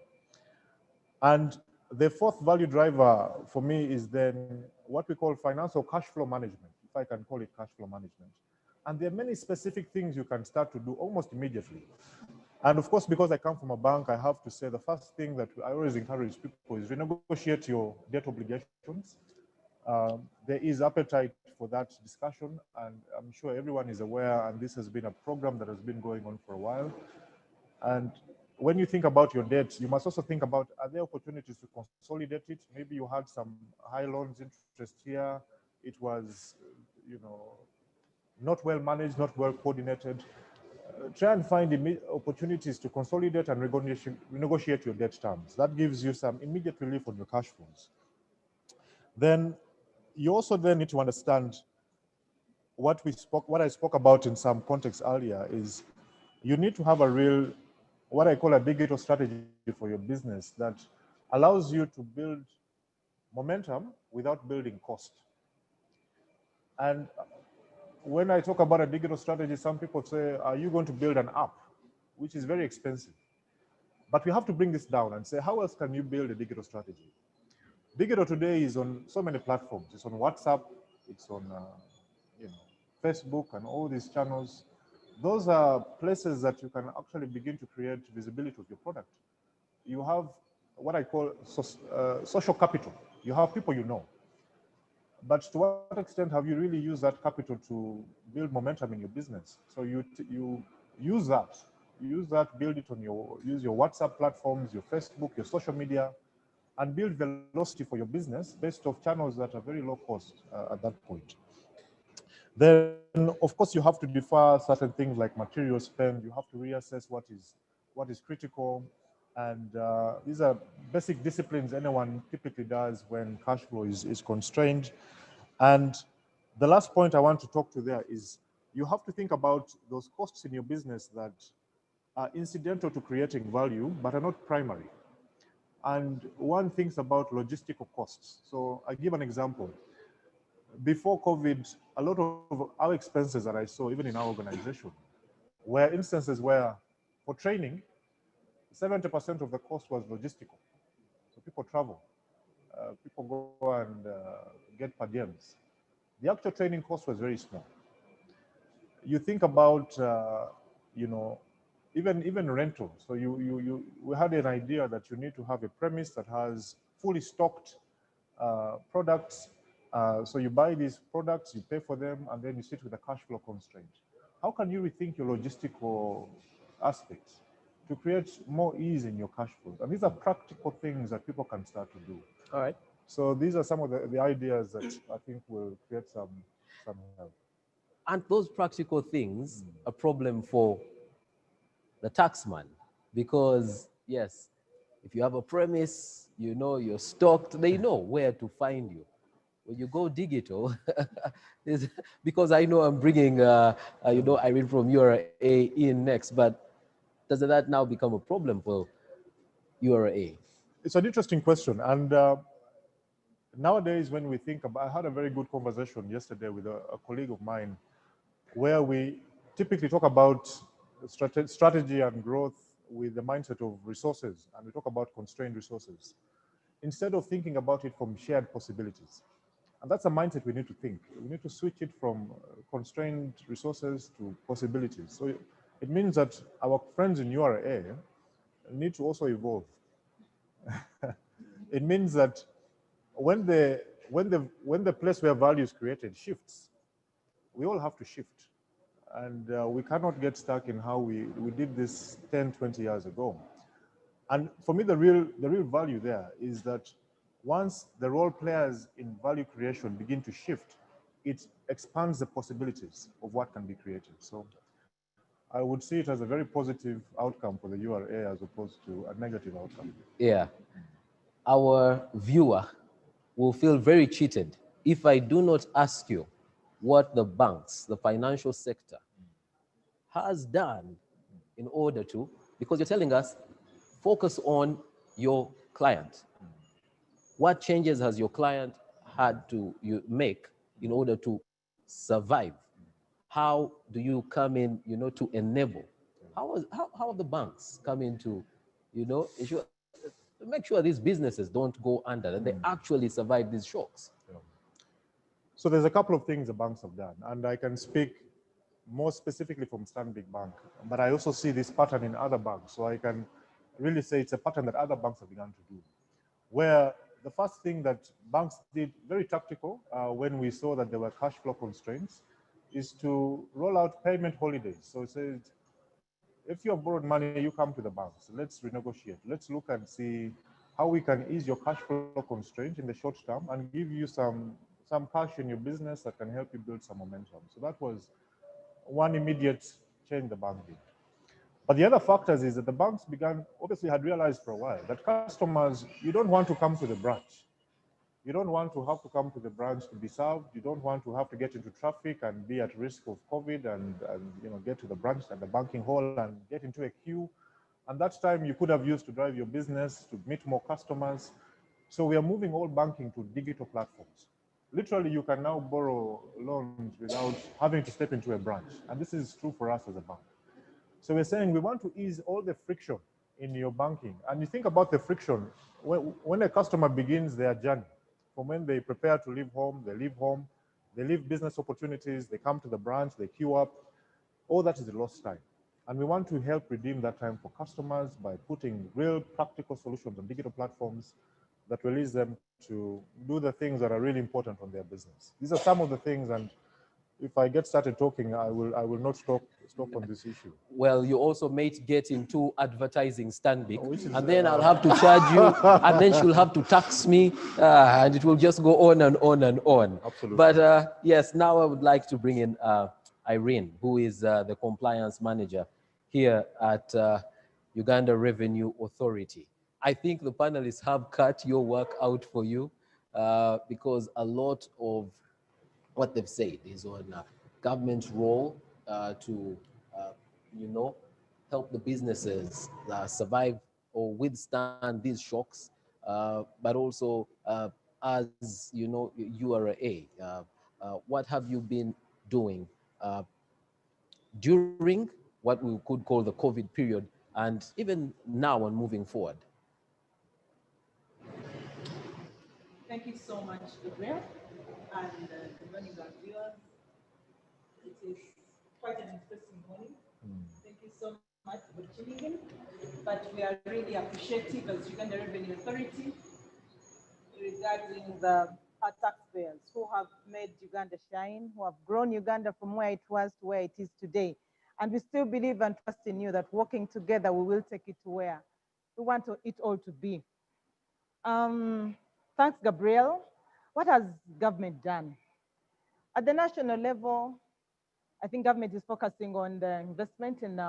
And the fourth value driver for me is then what we call financial cash flow management, if I can call it cash flow management. And there are many specific things you can start to do almost immediately. And of course, because I come from a bank, I have to say the first thing that I always encourage people is renegotiate your debt obligations. There is appetite for that discussion, and I'm sure everyone is aware, and this has been a program that has been going on for a while. And when you think about your debt, you must also think about, are there opportunities to consolidate it? Maybe you had some high loans interest here. It was, not well managed, not well coordinated. Try and find opportunities to consolidate and renegotiate your debt terms. That gives you some immediate relief on your cash flows. Then you also then need to understand what I spoke about in some context earlier is you need to have a real, what I call a digital strategy for your business that allows you to build momentum without building cost. And when I talk about a digital strategy, some people say, are you going to build an app, which is very expensive? But we have to bring this down and say, how else can you build a digital strategy? Digital today is on so many platforms. It's on WhatsApp, it's on Facebook and all these channels, those are places that you can actually begin to create visibility of your product. You have what I call social capital. You have people you know. But to what extent have you really used that capital to build momentum in your business? So you use that, build it on use your WhatsApp platforms, your Facebook, your social media, and build velocity for your business based off channels that are very low cost at that point. Then, of course, you have to defer certain things like material spend. You have to reassess what is critical. And these are basic disciplines anyone typically does when cash flow is constrained. And the last point I want to talk to there is you have to think about those costs in your business that are incidental to creating value, but are not primary. And one thinks about logistical costs. So I give an example. Before COVID, a lot of our expenses that I saw, even in our organization, were instances where for training, 70% of the cost was logistical. So people travel, people go and get per diems. The actual training cost was very small. You think about, you know, even rental. So we had an idea that you need to have a premise that has fully stocked products. So you buy these products, you pay for them, and then you sit with a cash flow constraint. How can you rethink your logistical aspects to create more ease in your cash flow? And these are practical things that people can start to do. All right. So these are some of the ideas that I think will create some help. Aren't those practical things a problem for the taxman? Because yes, if you have a premise, you know you're stocked, they know where to find you. When you go digital, because I know I'm bringing, you know, Irene from URA in next, but does that now become a problem for URA? It's an interesting question. And nowadays, when we think about, I had a very good conversation yesterday with a colleague of mine where we typically talk about strategy and growth with the mindset of resources, and we talk about constrained resources, instead of thinking about it from shared possibilities. And that's a mindset we need to think. We need to switch it from constrained resources to possibilities. So it means that our friends in URA need to also evolve. It means that when the place where value is created shifts, we all have to shift. And we cannot get stuck in how we did this 10, 20 years ago. And for me, the real value there is that once the role players in value creation begin to shift, it expands the possibilities of what can be created. So I would see it as a very positive outcome for the URA as opposed to a negative outcome. Yeah. Our viewer will feel very cheated if I do not ask you what the banks, the financial sector, has done in order to, because you're telling us, focus on your client. What changes has your client had to make in order to survive? How do you come in, you know, to enable? How are the banks coming to, you know, make sure these businesses don't go under, that they actually survive these shocks? So there's a couple of things the banks have done, and I can speak more specifically from Stanbic Bank, but I also see this pattern in other banks. So I can really say it's a pattern that other banks have begun to do, where the first thing that banks did, very tactical, when we saw that there were cash flow constraints, is to roll out payment holidays. So it says, if you have borrowed money, you come to the banks. Let's renegotiate. Let's look and see how we can ease your cash flow constraint in the short term and give you some cash in your business that can help you build some momentum. So that was one immediate change the bank did. But the other factors is that the banks obviously had realized for a while that customers, you don't want to come to the branch. You don't want to have to come to the branch to be served. You don't want to have to get into traffic and be at risk of COVID and you know, get to the branch and the banking hall and get into a queue. And that time you could have used to drive your business, to meet more customers. So we are moving all banking to digital platforms. Literally, you can now borrow loans without having to step into a branch. And this is true for us as a bank. So we're saying we want to ease all the friction in your banking. And you think about the friction, when a customer begins their journey, from when they prepare to leave home, They leave business opportunities, they come to the branch, they queue up. All that is lost time. And we want to help redeem that time for customers by putting real practical solutions on digital platforms that release them to do the things that are really important on their business. These are some of the things, and if I get started talking, I will not stop on this issue. Well, you also might get into advertising Stanbic, Which is, and then I'll have to charge you, and then she'll have to tax me, and it will just go on and on and on. Absolutely. But yes, now I would like to bring in Irene, who is the compliance manager here at Uganda Revenue Authority. I think the panelists have cut your work out for you because a lot of what they've said is on government's role to, help the businesses survive or withstand these shocks, but also as URA, what have you been doing during what we could call the COVID period, and even now and moving forward? Thank you so much, Gabriel, and good morning, our viewers. It is quite an interesting morning. Thank you so much for tuning in. But we are really appreciative as Uganda Revenue Authority regarding our taxpayers who have made Uganda shine, who have grown Uganda from where it was to where it is today. And we still believe and trust in you that working together, we will take it to where we want it all to be. Thanks, Gabriel. What has government done? At the national level, I think government is focusing on the investment in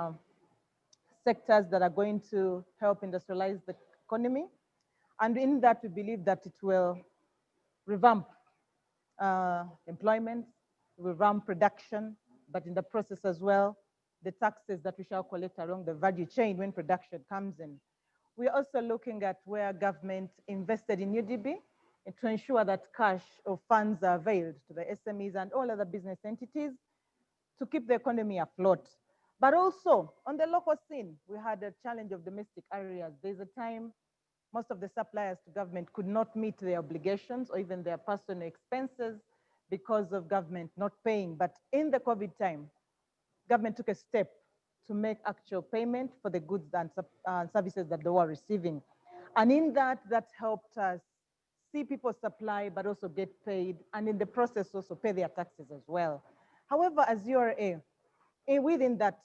sectors that are going to help industrialize the economy. And in that, we believe that it will revamp employment, revamp production, but in the process as well, the taxes that we shall collect along the value chain when production comes in. We're also looking at where government invested in UDB to ensure that cash or funds are availed to the SMEs and all other business entities to keep the economy afloat. But also on the local scene, we had a challenge of domestic areas. There's a time most of the suppliers to government could not meet their obligations or even their personal expenses because of government not paying. But in the COVID time, government took a step to make actual payment for the goods and services that they were receiving. And in that helped us see people supply, but also get paid, and in the process also pay their taxes as well. However, as URA, within that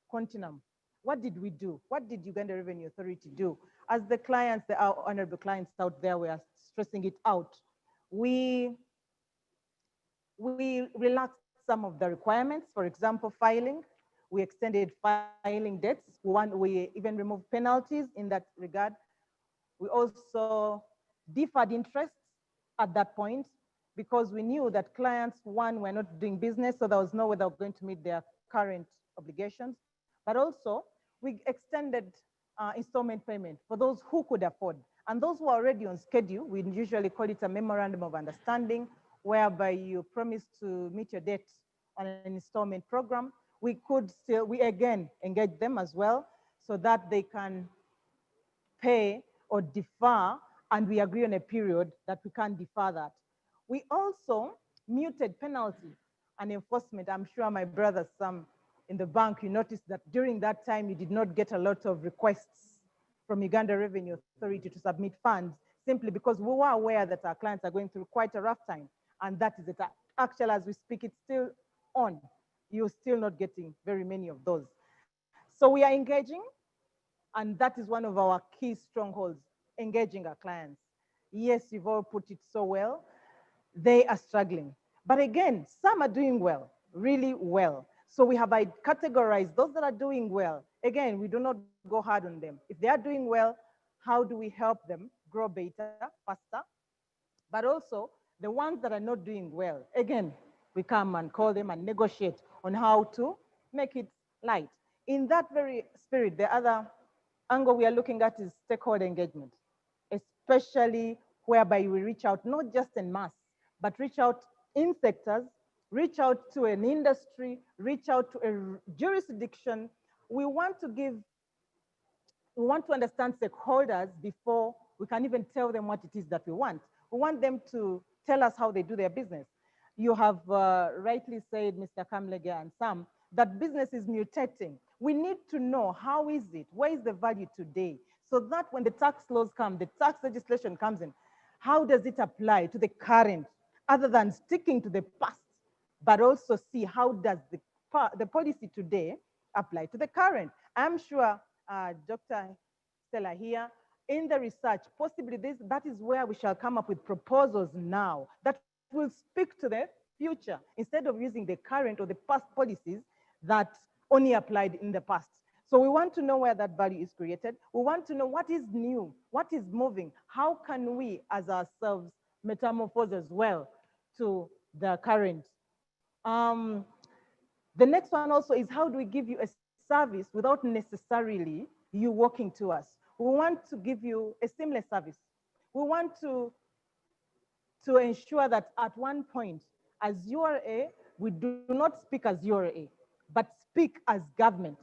continuum, what did we do? What did Uganda Revenue Authority do? As the clients, our honorable clients out there, we are stressing it out. We relaxed some of the requirements. For example, filing. We extended filing dates. We even removed penalties in that regard. We also deferred interest at that point because we knew that clients, one, were not doing business, so there was no way they were going to meet their current obligations. But also, we extended installment payment for those who could afford. And those who are already on schedule, we usually call it a memorandum of understanding, whereby you promise to meet your debt on an installment program. We again engage them as well so that they can pay or defer, and we agree on a period that we can't defer that. We also muted penalty and enforcement. I'm sure my brothers, some in the bank, you noticed that during that time, you did not get a lot of requests from Uganda Revenue Authority to submit funds, simply because we were aware that our clients are going through quite a rough time. And that is it. Actually, as we speak, it's still on. You're still not getting very many of those. So we are engaging, and that is one of our key strongholds, engaging our clients. Yes, you've all put it so well. They are struggling. But again, some are doing well, really well. So we have categorized those that are doing well. Again, we do not go hard on them. If they are doing well, how do we help them grow better, faster? But also, the ones that are not doing well, again, we come and call them and negotiate on how to make it light. In that very spirit, the other angle we are looking at is stakeholder engagement, especially whereby we reach out not just en masse, but reach out in sectors, reach out to an industry, reach out to a jurisdiction. We want to understand stakeholders before we can even tell them what it is that we want. We want them to tell us how they do their business. you have rightly said, Mr. Camurega and Sam, that business is mutating. We need to know how is it, where is the value today, so that when the tax laws come, the tax legislation comes in, how does it apply to the current, other than sticking to the past, but also see how does the policy today apply to the current. I'm sure Dr. Stella here, in the research, possibly that is where we shall come up with proposals now that will speak to the future instead of using the current or the past policies that only applied in the past. So we want to know where that value is created. We want to know what is new, what is moving. How can we as ourselves metamorphose as well to the current? The next one also is, how do we give you a service without necessarily you walking to us? We want to give you a seamless service. We want to ensure that at one point, as URA, we do not speak as URA, but speak as government.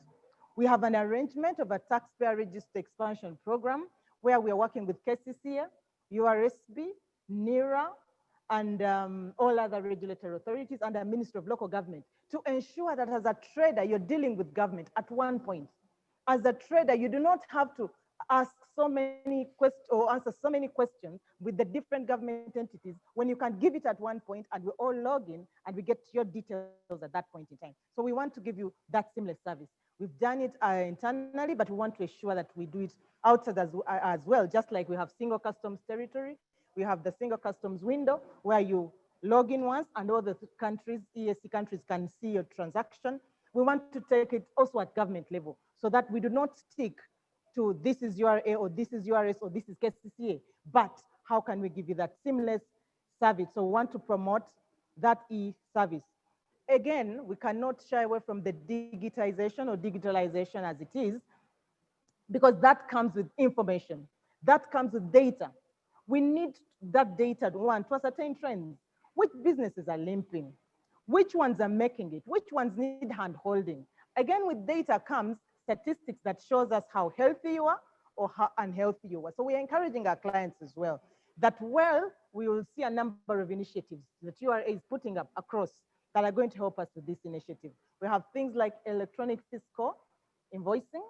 We have an arrangement of a taxpayer register expansion program where we are working with KCCA, URSB, NERA, and all other regulatory authorities and the Ministry of Local Government to ensure that as a trader, you're dealing with government at one point. As a trader, you do not have to ask so many questions or answer so many questions with the different government entities when you can give it at one point and we all log in and we get your details at that point in time. So we want to give you that seamless service. We've done it internally, but we want to ensure that we do it outside as well, just like we have single customs territory. We have the single customs window where you log in once and all the countries, ESC countries, can see your transaction. We want to take it also at government level so that we do not stick to this is URA or this is URS or this is KCCA, but how can we give you that seamless service? So we want to promote that e-service. Again, we cannot shy away from the digitization or digitalization as it is, because that comes with information, that comes with data. We need that data to ascertain trends. Which businesses are limping? Which ones are making it? Which ones need hand-holding? Again, with data comes statistics that shows us how healthy you are or how unhealthy you are. So we are encouraging our clients as well that, well, we will see a number of initiatives that URA is putting up across that are going to help us with this initiative. We have things like electronic fiscal invoicing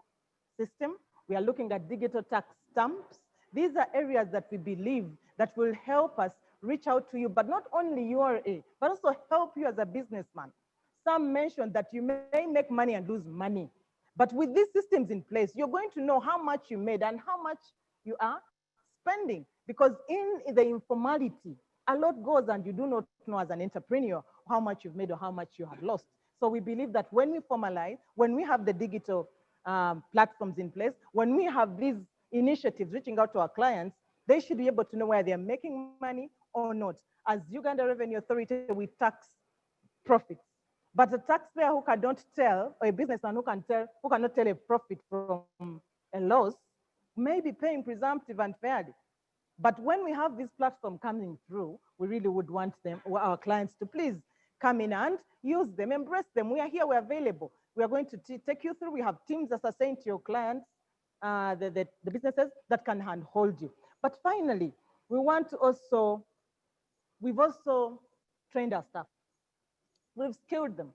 system. We are looking at digital tax stamps. These are areas that we believe that will help us reach out to you, but not only URA, but also help you as a businessman. Some mentioned that you may make money and lose money. But with these systems in place, you're going to know how much you made and how much you are spending. Because in the informality, a lot goes and you do not know as an entrepreneur how much you've made or how much you have lost. So we believe that when we formalize, when we have the digital platforms in place, when we have these initiatives reaching out to our clients, they should be able to know where they're making money or not. As Uganda Revenue Authority, we tax profits. But a taxpayer who cannot tell, or a businessman who cannot tell a profit from a loss, may be paying presumptive unfairly. But when we have this platform coming through, we really would want them, or our clients, to please come in and use them, embrace them. We are here, we're available. We are going to take you through. We have teams that are saying to your clients, the businesses that can handhold you. But finally, we've also trained our staff. We've skilled them.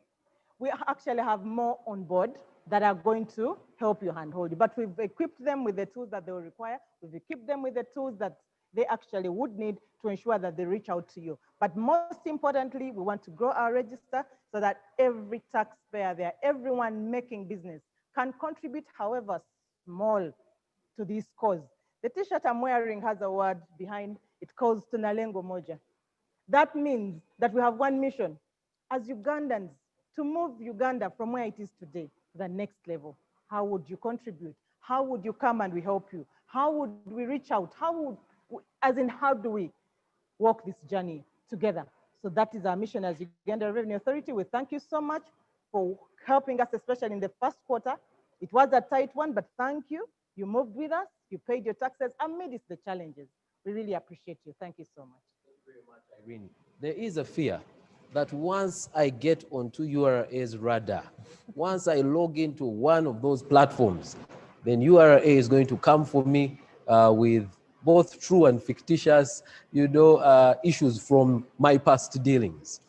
We actually have more on board that are going to help you handhold you. But we've equipped them with the tools that they will require. We've equipped them with the tools that they actually would need to ensure that they reach out to you. But most importantly, we want to grow our register so that every taxpayer there, everyone making business, can contribute however small to this cause. The t-shirt I'm wearing has a word behind it, calls Tunalengo Moja. That means that we have one mission as Ugandans, to move Uganda from where it is today to the next level. How would you contribute? How would you come and we help you? How would we reach out? How do we walk this journey together? So that is our mission as Uganda Revenue Authority. We thank you so much for helping us, especially in the first quarter. It was a tight one, but thank you. You moved with us, you paid your taxes amidst the challenges. We really appreciate you. Thank you so much. Thank you very much, Irene. There is a fear that once I get onto URA's radar, once I log into one of those platforms, then URA is going to come for me with both true and fictitious, issues from my past dealings.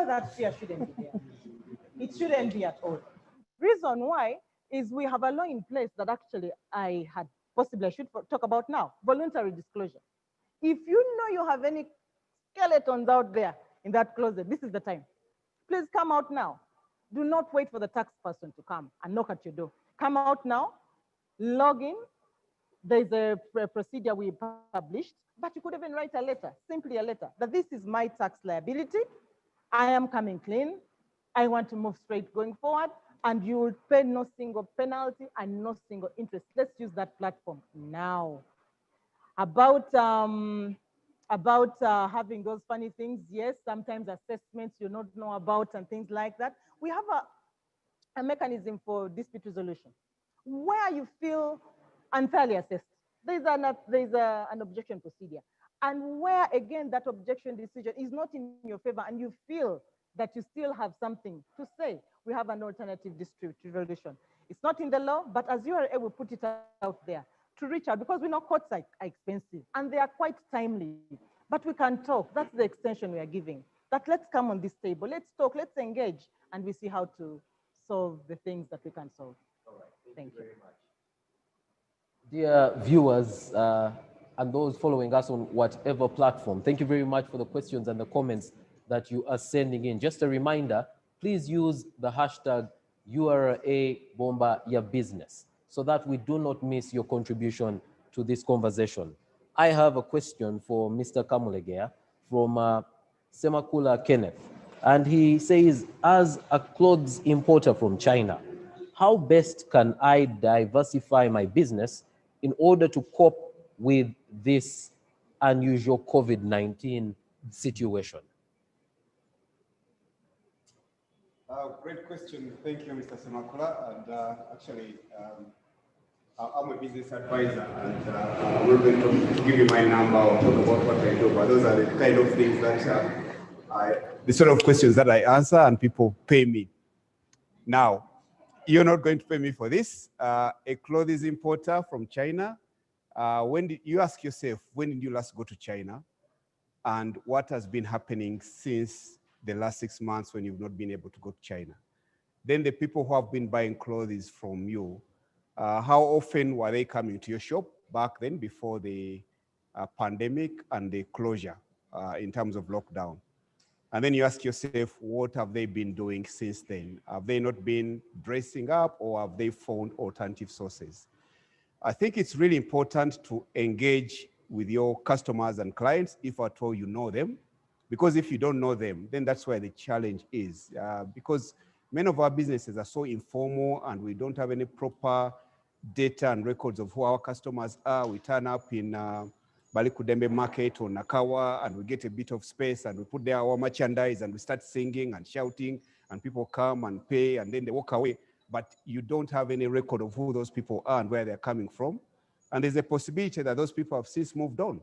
know that fear shouldn't be there. It shouldn't be at all. Reason why is we have a law in place that actually I should talk about now, voluntary disclosure. If you know you have any skeletons out there in that closet, this is the time. Please come out now. Do not wait for the tax person to come and knock at your door. Come out now, log in. There's a procedure we published, but you could even write a letter, simply a letter, that this is my tax liability. I am coming clean. I want to move straight going forward, and you will pay no single penalty and no single interest. Let's use that platform now. About having those funny things, yes, sometimes assessments you don't know about and things like that. We have a mechanism for dispute resolution where you feel unfairly assessed. There's an objection procedure. And where, again, that objection decision is not in your favor and you feel that you still have something to say, we have an alternative dispute resolution. It's not in the law, but as you are able to put it out there, to reach out, because we know courts are expensive and they are quite timely, but we can talk. That's the extension we are giving. That let's come on this table, let's talk, let's engage, and we see how to solve the things that we can solve. All right, Thank you very much. Dear viewers and those following us on whatever platform, thank you very much for the questions and the comments that you are sending in. Just a reminder, please use the hashtag #E-Bomba so that we do not miss your contribution to this conversation. I have a question for Mr. Camurega from Semakula Kenneth, and he says, as a clothes importer from China, how best can I diversify my business in order to cope with this unusual COVID-19 situation? Great question. Thank you, Mr. Semakula. And actually, I'm a business advisor, and I'm not going to give you my number or talk about what I do, but those are the kind of things that the sort of questions that I answer and people pay me. Now, you're not going to pay me for this. A clothes importer from China. When did you ask yourself, when did you last go to China? And what has been happening since the last 6 months when you've not been able to go to China? Then the people who have been buying clothes from you, how often were they coming to your shop back then before the pandemic and the closure in terms of lockdown? And then you ask yourself, what have they been doing since then? Have they not been dressing up, or have they found alternative sources? I think it's really important to engage with your customers and clients if at all you know them, because if you don't know them, then that's where the challenge is. Because many of our businesses are so informal and we don't have any proper data and records of who our customers are. We turn up in Balikudembe market or Nakawa and we get a bit of space and we put there our merchandise and we start singing and shouting and people come and pay and then they walk away. But you don't have any record of who those people are and where they're coming from. And there's a possibility that those people have since moved on.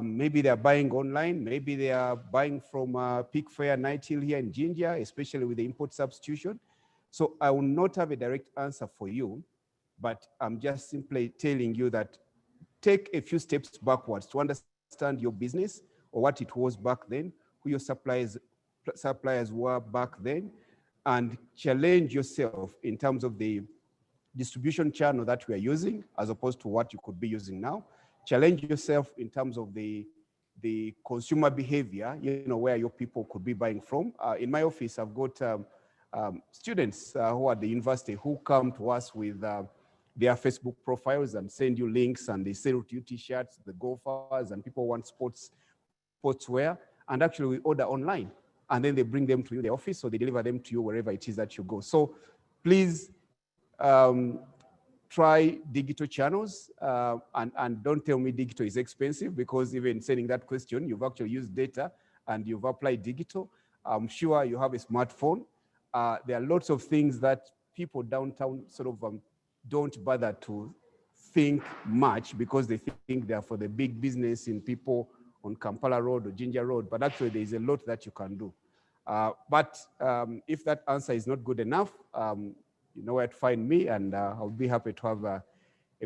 Maybe they're buying online, maybe they are buying from Peak Fair Night Hill here in Jinja, especially with the import substitution. So I will not have a direct answer for you, but I'm just simply telling you that take a few steps backwards to understand your business or what it was back then, who your suppliers were back then, and challenge yourself in terms of the distribution channel that we are using as opposed to what you could be using now. Challenge yourself in terms of the consumer behavior, where your people could be buying from. In my office, I've got students who are at the university who come to us with their Facebook profiles and send you links, and they sell you t-shirts, the golfers, and people want sportswear, and actually we order online, and then they bring them to you, the office, so they deliver them to you wherever it is that you go. So please try digital channels, and don't tell me digital is expensive, because even sending that question, you've actually used data and you've applied digital. I'm sure you have a smartphone. There are lots of things that people downtown sort of don't bother to think much because they think they're for the big business in people on Kampala Road or Jinja Road, but actually there is a lot that you can do. But if that answer is not good enough, you know where to find me, and I'll be happy to have a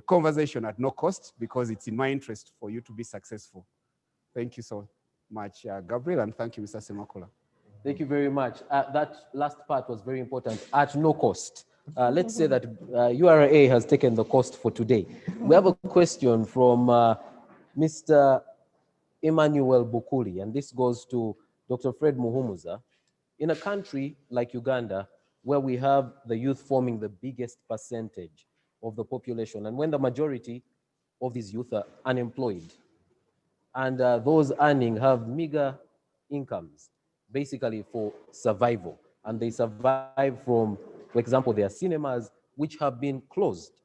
conversation at no cost, because it's in my interest for you to be successful. Thank you so much, Gabriel, and thank you, Mr. Semakula. Thank you very much. That last part was very important. At no cost. Let's say that URA has taken the cost for today. We have a question from Mr. Emmanuel Bukuli, and this goes to Dr. Fred Muhumuza. In a country like Uganda, where we have the youth forming the biggest percentage of the population, and when the majority of these youth are unemployed, and those earning have meager incomes, basically for survival, and they survive from, for example, their cinemas, which have been closed,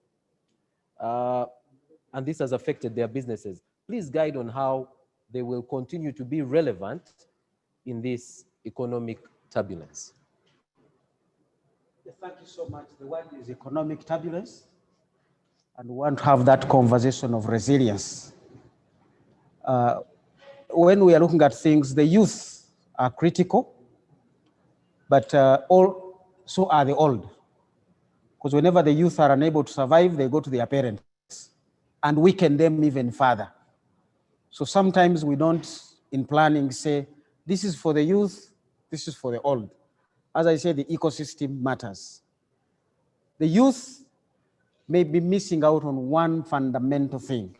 and this has affected their businesses. Please guide on how they will continue to be relevant in this economic turbulence. Thank you so much. The word is economic turbulence, and we want to have that conversation of resilience. When we are looking at things, the youth are critical, but so are the old. Because whenever the youth are unable to survive, they go to their parents and weaken them even further. So sometimes we don't, in planning, say, this is for the youth, this is for the old. As I said, the ecosystem matters. The youth may be missing out on one fundamental thing.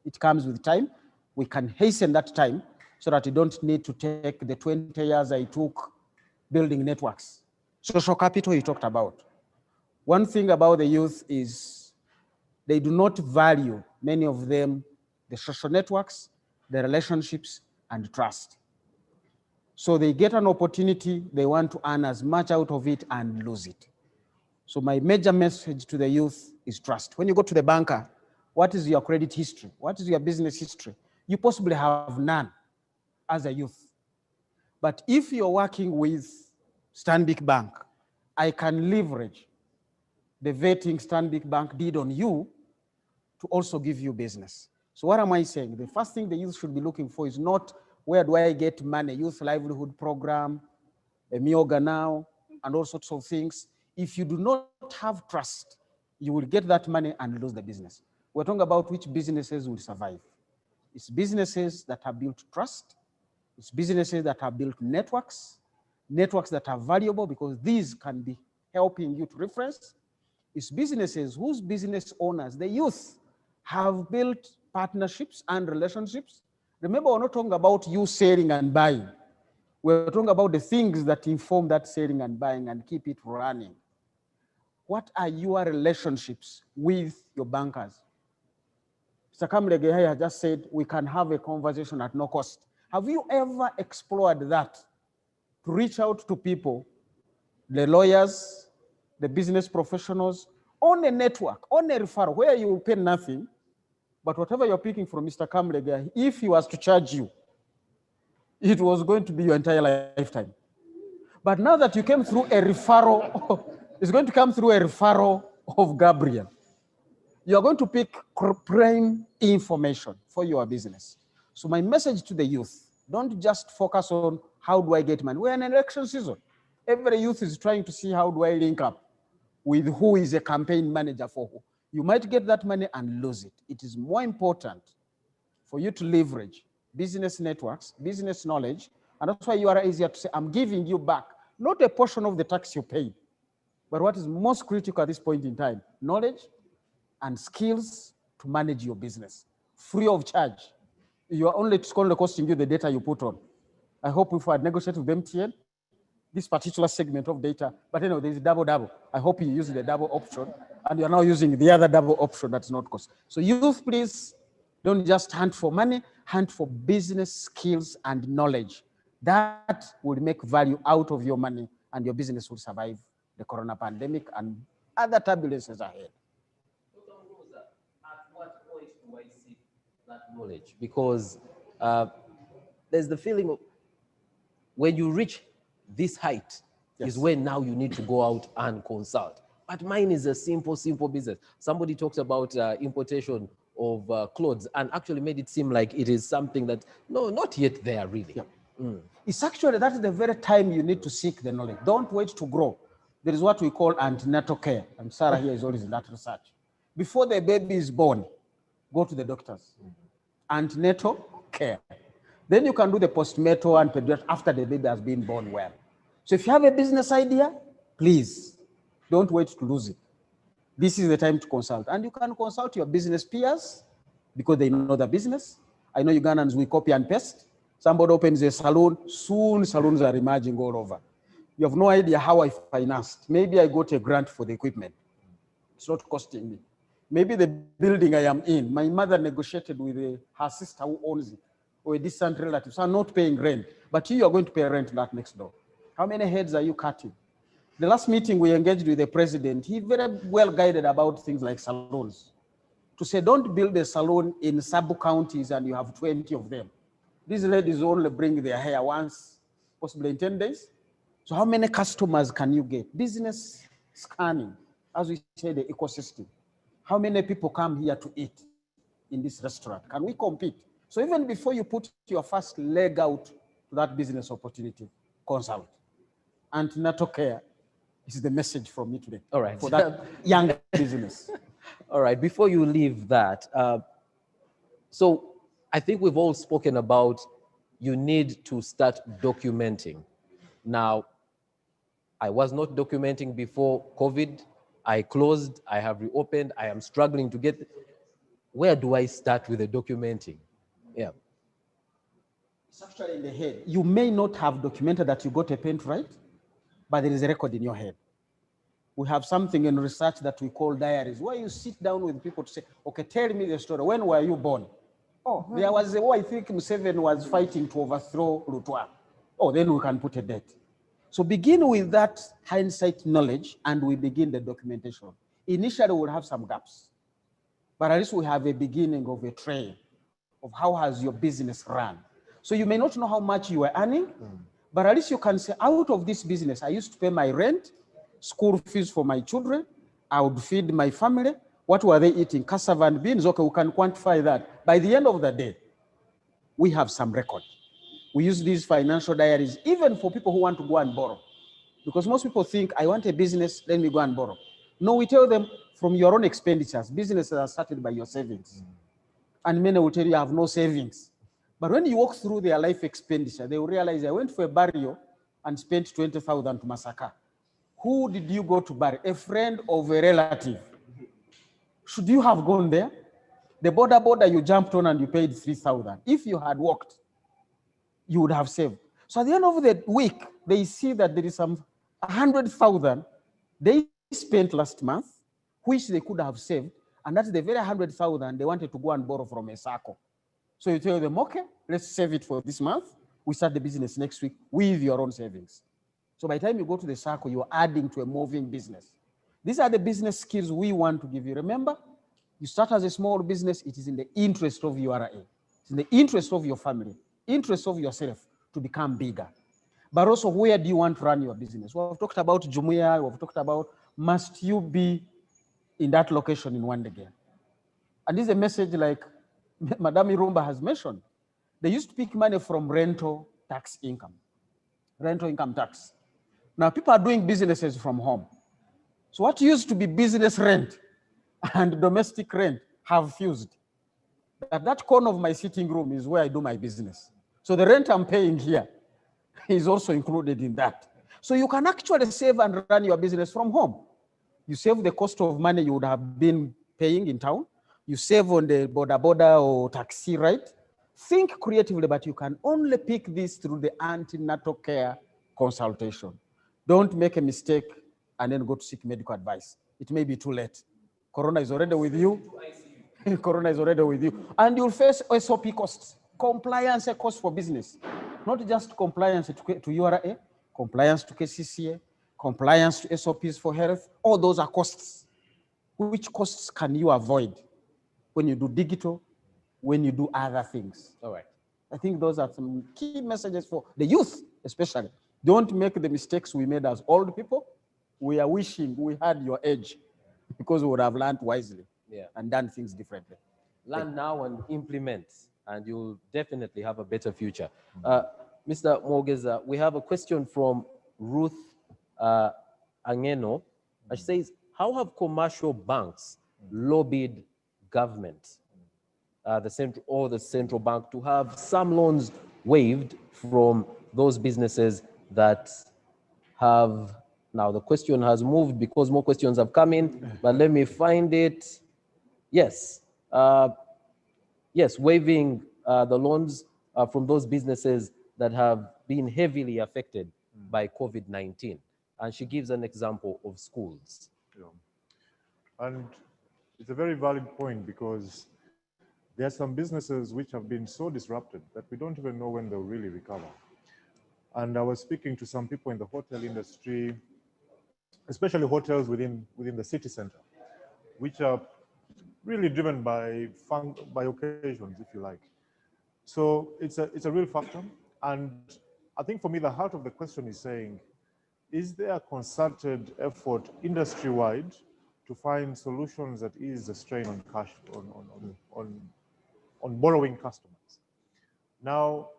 It comes with time. We can hasten that time so that you don't need to take the 20 years I took building networks. Social capital you talked about. One thing about the youth is they do not value, many of them, the social networks, the relationships, and trust. So they get an opportunity, they want to earn as much out of it and lose it. So my major message to the youth is trust. When you go to the banker, what is your credit history? What is your business history? You possibly have none as a youth. But if you're working with Stanbic Bank, I can leverage the vetting Stanbic Bank did on you to also give you business. So what am I saying? The first thing the youth should be looking for is not where do I get money, youth livelihood program, a Mioga now, and all sorts of things. If you do not have trust, you will get that money and lose the business. We're talking about which businesses will survive. It's businesses that have built trust. It's businesses that have built networks, networks that are valuable because these can be helping you to reference. It's businesses whose business owners, the youth, have built partnerships and relationships. Remember, we're not talking about you selling and buying. We're talking about the things that inform that selling and buying and keep it running. What are your relationships with your bankers? Mr. Camurega has just said we can have a conversation at no cost. Have you ever explored that to reach out to people, the lawyers, the business professionals, on a network, on a referral, where you will pay nothing, but whatever you're picking from Mr. Camurega, if he was to charge you, it was going to be your entire lifetime. But now that you came through a referral, it's going to come through a referral of Gabriel. You're going to pick prime information for your business. So my message to the youth, don't just focus on how do I get money. We're in an election season. Every youth is trying to see how do I link up with who is a campaign manager for who. You might get that money and lose it. It is more important for you to leverage business networks, business knowledge, and that's why you are easier to say, I'm giving you back, not a portion of the tax you paid, but what is most critical at this point in time, knowledge and skills to manage your business, free of charge. You are only costing you the data you put on. I hope if I negotiate with MTN, this particular segment of data, but anyway, there's a double. I hope you use the double option, and you're now using the other double option that's not cost. So youth, please, don't just hunt for money, hunt for business skills and knowledge. That will make value out of your money, and your business will survive the corona pandemic and other turbulences ahead. At what point do I seek that knowledge? Because there's the feeling of when you reach this height, yes, is when now you need to go out and consult. But mine is a simple business. Somebody talked about importation of clothes and actually made it seem like it is something that, no, not yet there really. Yeah. It's actually, that is the very time you need to seek the knowledge. Don't wait to grow. There is what we call antenatal care. And Sarah here is always in that research. Before the baby is born, go to the doctors. Antenatal care. Then you can do the postnatal and pediatric after the baby has been born well. So if you have a business idea, please don't wait to lose it. This is the time to consult. And you can consult your business peers because they know the business. I know Ugandans, we copy and paste. Somebody opens a salon, soon salons are emerging all over. You have no idea how I financed. Maybe I got a grant for the equipment. It's not costing me. Maybe the building I am in, my mother negotiated with her sister who owns it, or a distant relative, so I'm not paying rent, but you are going to pay rent that next door. How many heads are you cutting? The last meeting we engaged with the president, he very well guided about things like salons. To say, don't build a salon in sub-counties and you have 20 of them. These ladies only bring their hair once, possibly in 10 days. So how many customers can you get? Business scanning, as we say, the ecosystem. How many people come here to eat in this restaurant? Can we compete? So even before you put your first leg out to that business opportunity, consult. Antenatal care is the message from me today. All right. For that young business. All right, before you leave that, so I think we've all spoken about you need to start documenting. Now, I was not documenting before COVID. I closed, I have reopened, I am struggling to get, where do I start with the documenting? Yeah. It's actually in the head. You may not have documented that you got a paint right, but there is a record in your head. We have something in research that we call diaries, where you sit down with people to say, okay, tell me the story. When were you born? Oh, there was I think Museveni was fighting to overthrow Lutwa. Oh, then we can put a date. So begin with that hindsight knowledge and we begin the documentation. Initially, we'll have some gaps, but at least we have a beginning of a trail of how has your business run. So you may not know how much you are earning, but at least you can say, out of this business, I used to pay my rent, school fees for my children, I would feed my family. What were they eating? Cassava and beans. Okay, we can quantify that. By the end of the day, we have some record. We use these financial diaries even for people who want to go and borrow. Because most people think, I want a business, let me go and borrow. No, we tell them from your own expenditures, businesses are started by your savings. And many will tell you, I have no savings. But when you walk through their life expenditure, they will realize, I went for a burial and spent 20,000 to massacre. Who did you go to bury? A friend of a relative. Should you have gone there? The border you jumped on and you paid 3,000. If you had walked, you would have saved. So at the end of the week, they see that there is some 100,000 they spent last month, which they could have saved, and that's the very 100,000 they wanted to go and borrow from a circle. So you tell them, okay, let's save it for this month. We start the business next week with your own savings. So by the time you go to the circle, you're adding to a moving business. These are the business skills we want to give you. Remember, you start as a small business, it is in the interest of your RA. It's in the interest of your family, interest of yourself to become bigger. But also, where do you want to run your business? We've talked about Jumuiya, we've talked about, must you be in that location in one day? And this is a message like Madame Irumba has mentioned. They used to pick money from rental tax income, rental income tax. Now people are doing businesses from home. So what used to be business rent and domestic rent have fused. That corner of my sitting room is where I do my business. So the rent I'm paying here is also included in that. So you can actually save and run your business from home. You save the cost of money you would have been paying in town. You save on the border or taxi ride. Think creatively, but you can only pick this through the antenatal care consultation. Don't make a mistake and then go to seek medical advice. It may be too late. Corona is already with you. Corona is already with you. And you'll face SOP costs, compliance costs for business. Not just compliance to URA, compliance to KCCA, compliance to SOPs for health. All those are costs. Which costs can you avoid when you do digital, when you do other things? All right. I think those are some key messages for the youth, especially. Don't make the mistakes we made as old people. We are wishing we had your age because we would have learned wisely and done things differently. Learn now and implement, and you'll definitely have a better future. Mr. Mwogeza, we have a question from Ruth Angeno. She says, how have commercial banks lobbied government, the central bank, to have some loans waived from those businesses that have, now the question has moved because more questions have come in, but let me find it. Yes, yes, waiving the loans from those businesses that have been heavily affected by COVID-19. And she gives an example of schools. Yeah. And it's a very valid point because there are some businesses which have been so disrupted that we don't even know when they'll really recover. And I was speaking to some people in the hotel industry, especially hotels within the city center, which are really driven by occasions, if you like. So it's a real factor. And I think for me, the heart of the question is saying, is there a concerted effort industry-wide to find solutions that ease the strain on cash, on borrowing customers? Now,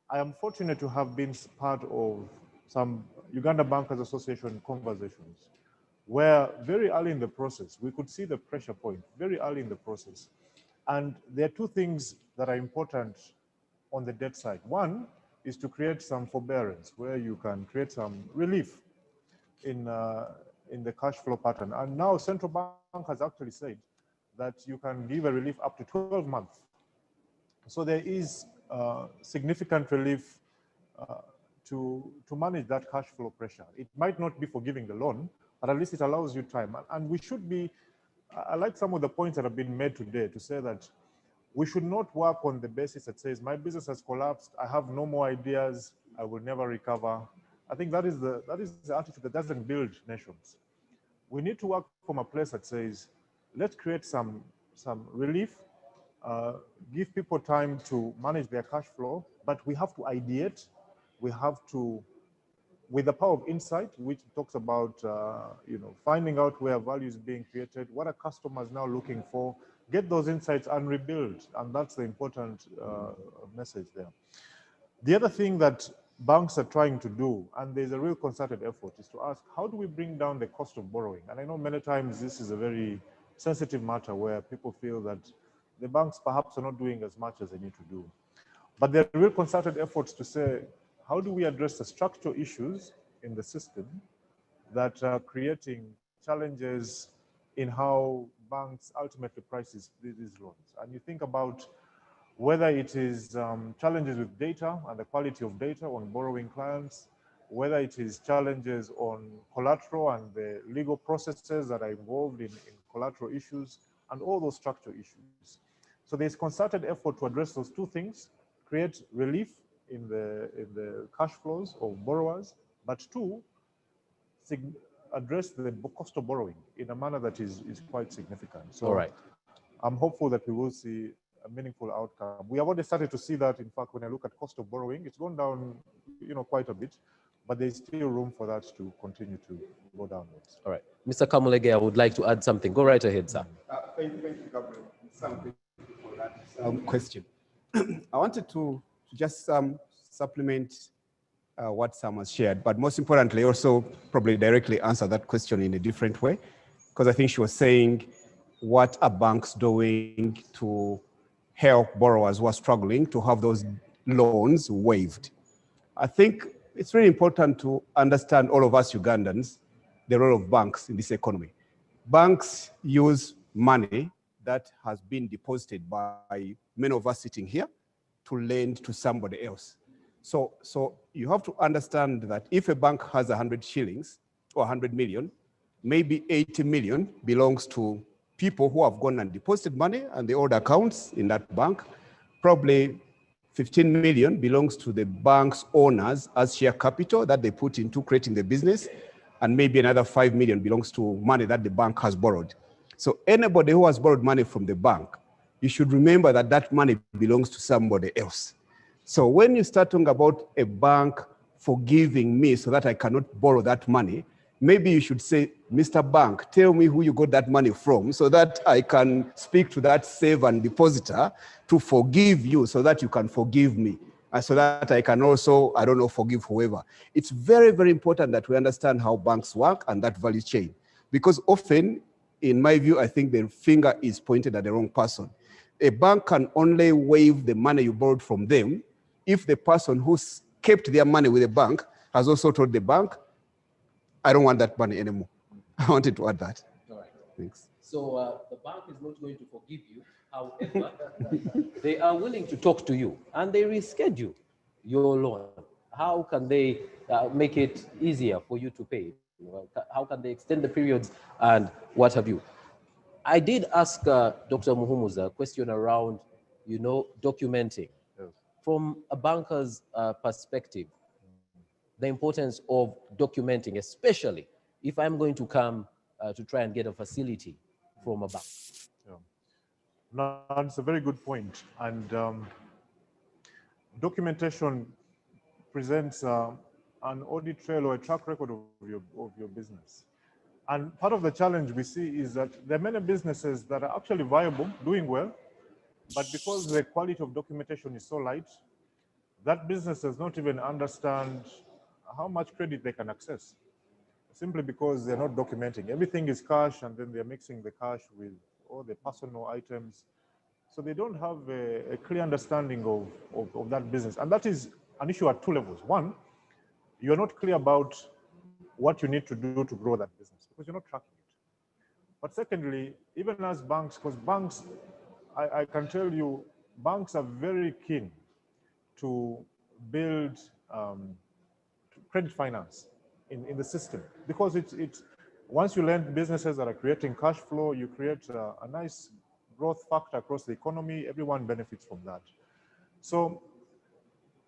I am fortunate to have been part of some Uganda Bankers Association conversations where very early in the process, we could see the pressure point very early in the process. And there are two things that are important on the debt side. One is to create some forbearance where you can create some relief in the cash flow pattern. And now Central Bank has actually said that you can give a relief up to 12 months. So there is significant relief to manage that cash flow pressure. It might not be for giving the loan, but at least it allows you time. And we should be, I like some of the points that have been made today to say that we should not work on the basis that says, my business has collapsed, I have no more ideas, I will never recover. I think that is the attitude that doesn't build nations. We need to work from a place that says, let's create some relief, give people time to manage their cash flow, but we have to ideate, we have to, with the power of insight, which talks about finding out where value is being created, what are customers now looking for, get those insights and rebuild, and that's the important message there. The other thing that banks are trying to do, and there's a real concerted effort, is to ask, how do we bring down the cost of borrowing? And I know many times this is a very sensitive matter where people feel that the banks perhaps are not doing as much as they need to do. But there are real concerted efforts to say, how do we address the structural issues in the system that are creating challenges in how banks ultimately price these loans? And you think about whether it is challenges with data and the quality of data on borrowing clients, whether it is challenges on collateral and the legal processes that are involved in collateral issues, and all those structural issues. So there's concerted effort to address those two things, create relief in the cash flows of borrowers, but two, address the cost of borrowing in a manner that is quite significant. So all right. I'm hopeful that we will see a meaningful outcome. We have already started to see that. In fact, when I look at cost of borrowing, it's gone down, quite a bit, but there's still room for that to continue to go downwards. All right. Mr. Camurega, I would like to add something. Go right ahead, sir. Thank you, Gabriel. Thank you for that question. I wanted to just supplement what Sam has shared, but most importantly, also probably directly answer that question in a different way, because I think she was saying, what are banks doing to help borrowers who are struggling to have those loans waived? I think it's really important to understand, all of us Ugandans, the role of banks in this economy. Banks use money that has been deposited by many of us sitting here to lend to somebody else. So you have to understand that if a bank has 100 shillings or 100 million, maybe 80 million belongs to people who have gone and deposited money and the old accounts in that bank. Probably 15 million belongs to the bank's owners as share capital that they put into creating the business. And maybe another 5 million belongs to money that the bank has borrowed. So anybody who has borrowed money from the bank, you should remember that that money belongs to somebody else. So when you start talking about a bank forgiving me so that I cannot borrow that money, maybe you should say, Mr. Bank, tell me who you got that money from so that I can speak to that saver and depositor to forgive you so that you can forgive me. And so that I can also, forgive whoever. It's very, very important that we understand how banks work and that value chain. Because often, in my view, I think the finger is pointed at the wrong person. A bank can only waive the money you borrowed from them if the person who's kept their money with the bank has also told the bank, I don't want that money anymore. I wanted to add that. All right. Thanks. So the bank is not going to forgive you. However, they are willing to talk to you and they reschedule your loan. How can they make it easier for you to pay? How can they extend the periods and what have you? I did ask Dr. Muhumuza a question around, documenting. Yes. From a banker's perspective, the importance of documenting, especially if I'm going to come to try and get a facility from a bank. Yeah. No, it's a very good point. And documentation presents an audit trail or a track record of your business. And part of the challenge we see is that there are many businesses that are actually viable, doing well, but because the quality of documentation is so light, that business does not even understand how much credit they can access, simply because they're not documenting. Everything is cash, and then they're mixing the cash with all the personal items. So they don't have a clear understanding of that business. And that is an issue at two levels. One, you're not clear about what you need to do to grow that business because you're not tracking it. But secondly, even as banks, because banks, I can tell you, banks are very keen to build credit finance in the system, because it's once you lend businesses that are creating cash flow, you create a nice growth factor across the economy. Everyone benefits from that. So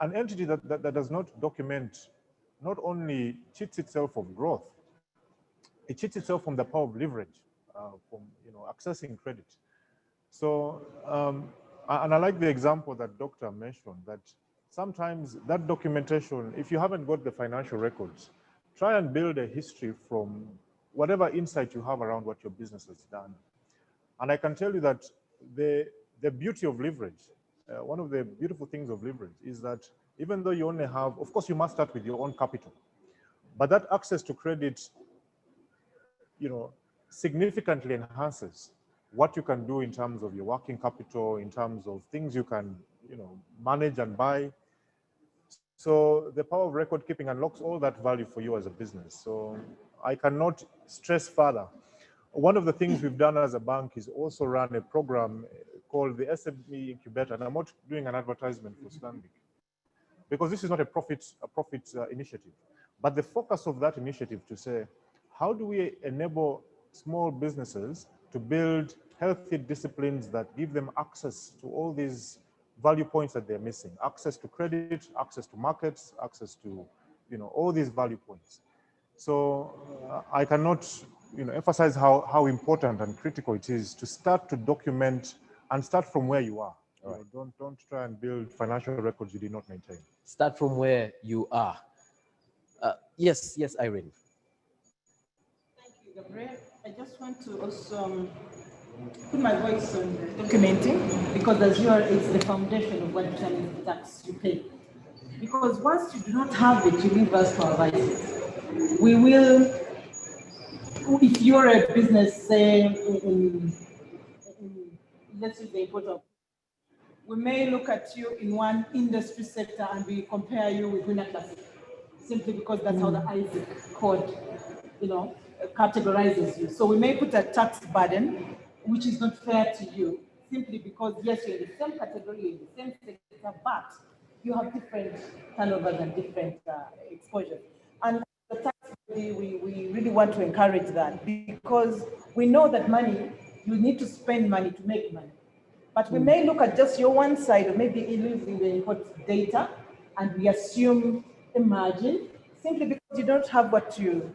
an entity that does not document not only cheats itself of growth, it cheats itself from the power of leverage, from accessing credit. So and I like the example that Doctor mentioned, that sometimes that documentation, if you haven't got the financial records, try and build a history from whatever insight you have around what your business has done. And I can tell you that the beauty of leverage, one of the beautiful things of leverage is that even though you only have, of course, you must start with your own capital, but that access to credit, significantly enhances what you can do in terms of your working capital, in terms of things you can, manage and buy. So the power of record keeping unlocks all that value for you as a business. So I cannot stress further. One of the things we've done as a bank is also run a program called the SME Incubator, and I'm not doing an advertisement for Stanbic, because this is not a profit initiative. But the focus of that initiative to say, how do we enable small businesses to build healthy disciplines that give them access to all these value points that they're missing, access to credit, access to markets, access to, all these value points. So I cannot, emphasize how important and critical it is to start to document and start from where you are. Right. Don't try and build financial records you did not maintain. Start from where you are. Yes, Irene. Thank you, Gabriel. I just want to also put my voice on documenting, because as you are, it's the foundation of what determines the tax you pay. Because once you do not have it, you leave us to our vices. We will, if you're a business, say, let's use the import of, we may look at you in one industry sector and we compare you with winner classic, simply because that's how the ISIC code, categorizes you. So we may put a tax burden, which is not fair to you, simply because, yes, you're in the same category, in the same sector, but you have different turnovers and different exposures. And the tax body, we really want to encourage that, because we know that money, you need to spend money to make money. But we may look at just your one side, or maybe using the input data, and we assume a margin, simply because you don't have what you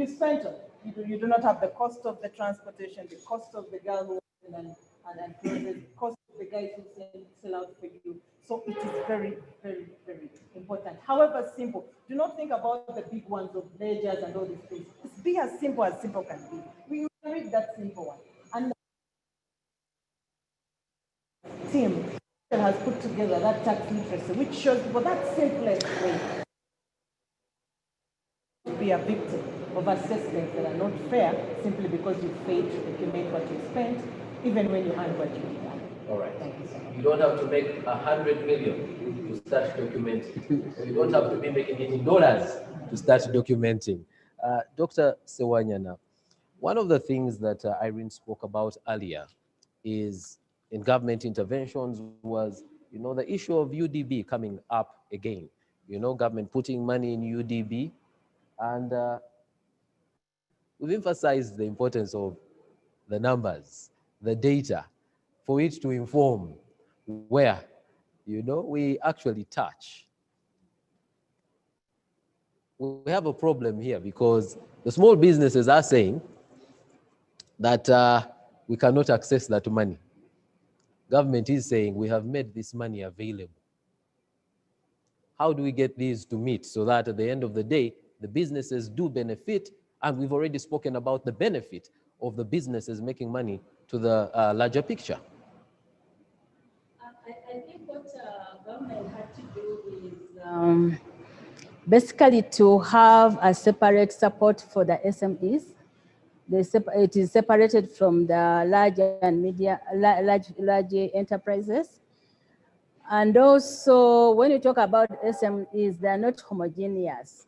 spent on. You do not have the cost of the transportation, the cost of the girl who and the cost of the guys who sell out for you. So it is very, very, very important. However simple, do not think about the big ones of ledgers and all these things. Just be as simple can be. We read that simple one. And the team has put together that tax literacy, which shows people that simplest way to be a victim of assessments that are not fair, simply because you failed to document what you spent, even when you earn what you earn. All right. You don't have to make 100 million to start documenting. Or you don't have to be making it in dollars to start documenting. Dr. Sewanyana, one of the things that Irene spoke about earlier is in government interventions was, the issue of UDB coming up again. Government putting money in UDB, and we've emphasized the importance of the numbers, the data, for it to inform where, we actually touch. We have a problem here because the small businesses are saying that we cannot access that money. Government is saying we have made this money available. How do we get these to meet so that at the end of the day, the businesses do benefit? And we've already spoken about the benefit of the businesses making money to the larger picture. I think what government had to do is basically to have a separate support for the SMEs. It is separated from the large and large enterprises. And also, when you talk about SMEs, they're not homogeneous,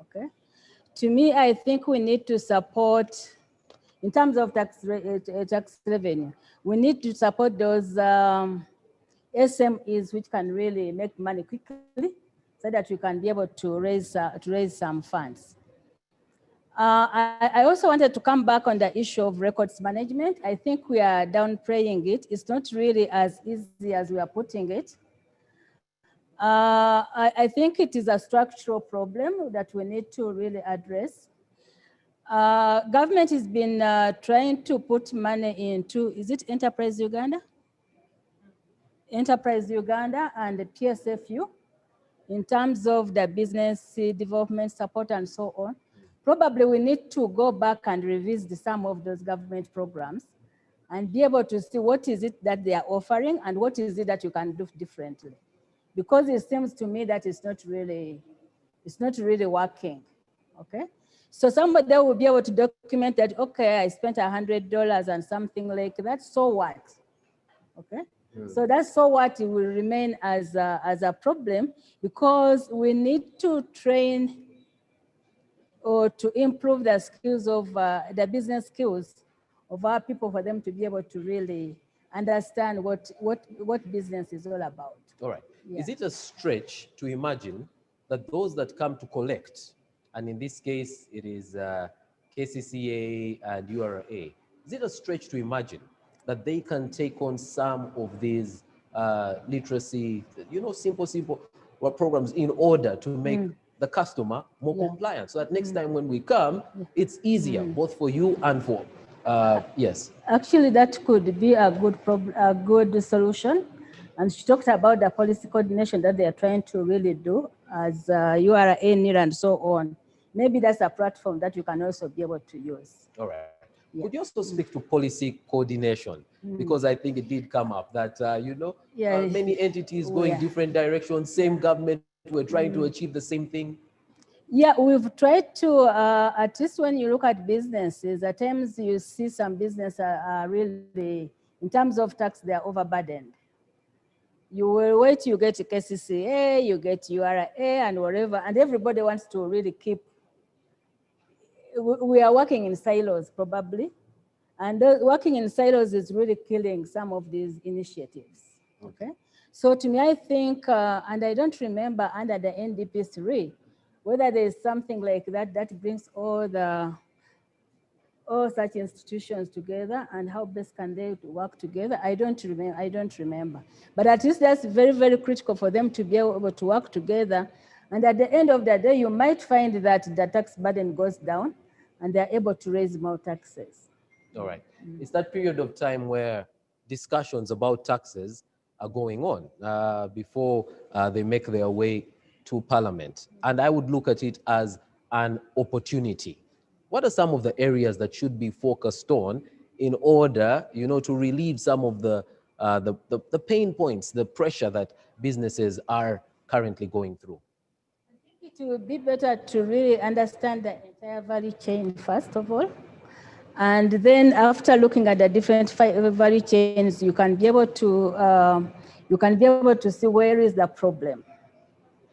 okay? To me, I think we need to support, in terms of tax revenue, we need to support those SMEs which can really make money quickly so that we can be able to raise some funds. I also wanted to come back on the issue of records management. I think we are downplaying it. It's not really as easy as we are putting it. I think it is a structural problem that we need to really address. Government has been trying to put money into, is it Enterprise Uganda? Enterprise Uganda and the PSFU in terms of the business development support and so on. Probably we need to go back and revisit some of those government programs and be able to see what is it that they are offering and what is it that you can do differently. Because it seems to me that it's not really working, okay? So somebody will be able to document that, okay, I spent $100 and something like that, so what, okay? So that's so what it will remain as a problem, because we need to train or to improve the skills of the business skills of our people for them to be able to really understand what business is all about. All right. Yeah. Is it a stretch to imagine that those that come to collect, and in this case, it is KCCA and URA, is it a stretch to imagine that they can take on some of these literacy, simple programs in order to make the customer more compliant, so that next time when we come, it's easier both for you and for, yes. Actually, that could be a good solution. And she talked about the policy coordination that they are trying to really do as URA, NIR, and so on. Maybe that's a platform that you can also be able to use. All right. Yeah. Could you also speak to policy coordination? Because I think it did come up that, many entities going different directions, same government, we're trying to achieve the same thing. Yeah, we've tried to, at least when you look at businesses, at times you see some businesses are really, in terms of tax, they're overburdened. You will wait, you get KCCA, you get URA and whatever, and everybody wants to really keep, we are working in silos probably, and working in silos is really killing some of these initiatives, okay? So to me, I think, and I don't remember under the NDP3, whether there's something like that that brings all such institutions together and how best can they work together. I don't remember. But at least that's very, very critical for them to be able to work together. And at the end of the day, you might find that the tax burden goes down and they're able to raise more taxes. All right. It's that period of time where discussions about taxes are going on before they make their way to Parliament. And I would look at it as an opportunity. What are some of the areas that should be focused on in order, to relieve some of the pain points, the pressure that businesses are currently going through? I think it would be better to really understand the entire value chain, first of all. And then after looking at the different value chains, you can be able to see where is the problem.